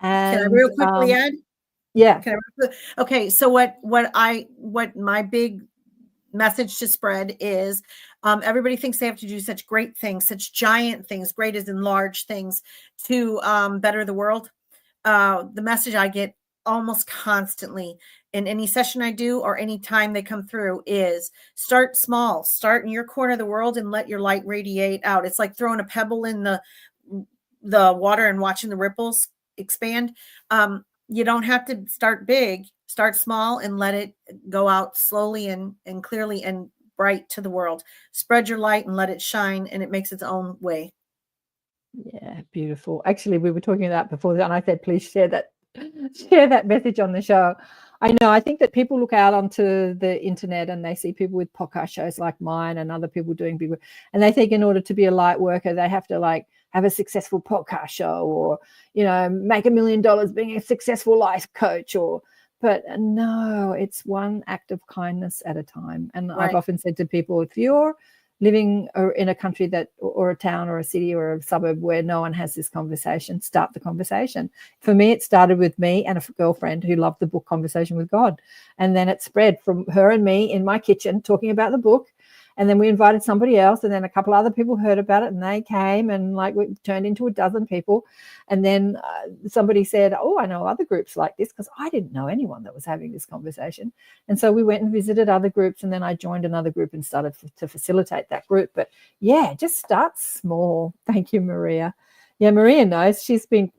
And can I real quickly add? Yeah. Okay. So what my big message to spread is, everybody thinks they have to do such great things, such giant things, great as in large things, to better the world. The message I get almost constantly in any session I do or any time they come through is start small, start in your corner of the world and let your light radiate out. It's like throwing a pebble in the water and watching the ripples expand. You don't have to start big, start small and let it go out slowly and clearly and bright to the world. Spread your light and let it shine, and it makes its own way. Yeah, beautiful. Actually, we were talking about before, and I said, please share that message on the show. I know, I think that people look out onto the internet and they see people with podcast shows like mine and other people doing big work, and they think in order to be a light worker, they have to like have a successful podcast show or, make $1 million being a successful life coach but no, it's one act of kindness at a time. And right. I've often said to people, if you're living in a country or a town or a city or a suburb where no one has this conversation, start the conversation. For me, it started with me and a girlfriend who loved the book Conversation with God. And then it spread from her and me in my kitchen talking about the book. And then we invited somebody else, and then a couple other people heard about it and they came, and like we turned into a dozen people. And then somebody said, oh, I know other groups like this, because I didn't know anyone that was having this conversation. And so we went and visited other groups, and then I joined another group and started to facilitate that group. But yeah, just start small. Thank you, Maria. Yeah, Maria knows. She's been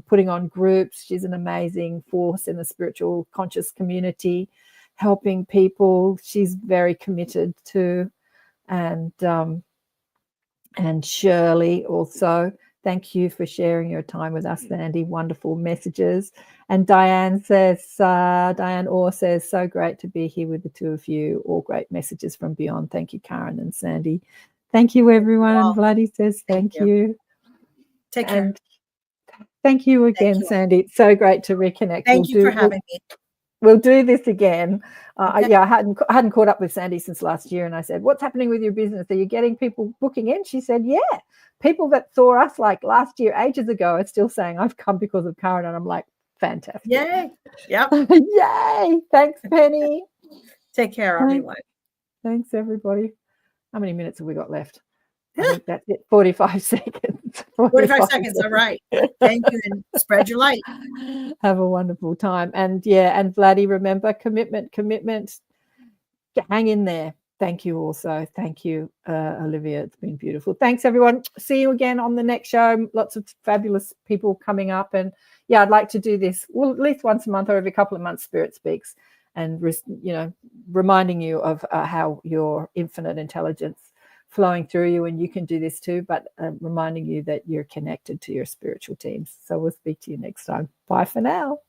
putting on groups. She's an amazing force in the spiritual conscious community, helping people. She's very committed to And Shirley also. Thank you for sharing your time with us, Sandy. Wonderful messages. And Diane Orr says, so great to be here with the two of you. All great messages from beyond. Thank you, Karen and Sandy. Thank you, everyone. Wow. Vladdy says thank you. Take care. And thank you again, Thank you. Sandy. It's so great to reconnect. Thank you for having me. We'll do this again. Okay. Yeah, I hadn't caught up with Sandy since last year, and I said, "What's happening with your business? Are you getting people booking in?" She said, "Yeah, people that saw us like last year, ages ago, are still saying I've come because of Karen," and I'm like, "Fantastic! Yay! Yep. Yay! Thanks, Penny. Take care, everyone. Thanks, everybody. How many minutes have we got left? I think that's it. 45 seconds. 45 seconds. All right. Thank you, and spread your light. Have a wonderful time. And and Vladdy, remember, commitment. Hang in there. Thank you also. Thank you, Olivia. It's been beautiful. Thanks, everyone. See you again on the next show. Lots of fabulous people coming up. And yeah, I'd like to do this at least once a month or every couple of months, Spirit Speaks, and reminding you of how your infinite intelligence flowing through you, and you can do this too, but reminding you that you're connected to your spiritual teams. So we'll speak to you next time. Bye for now.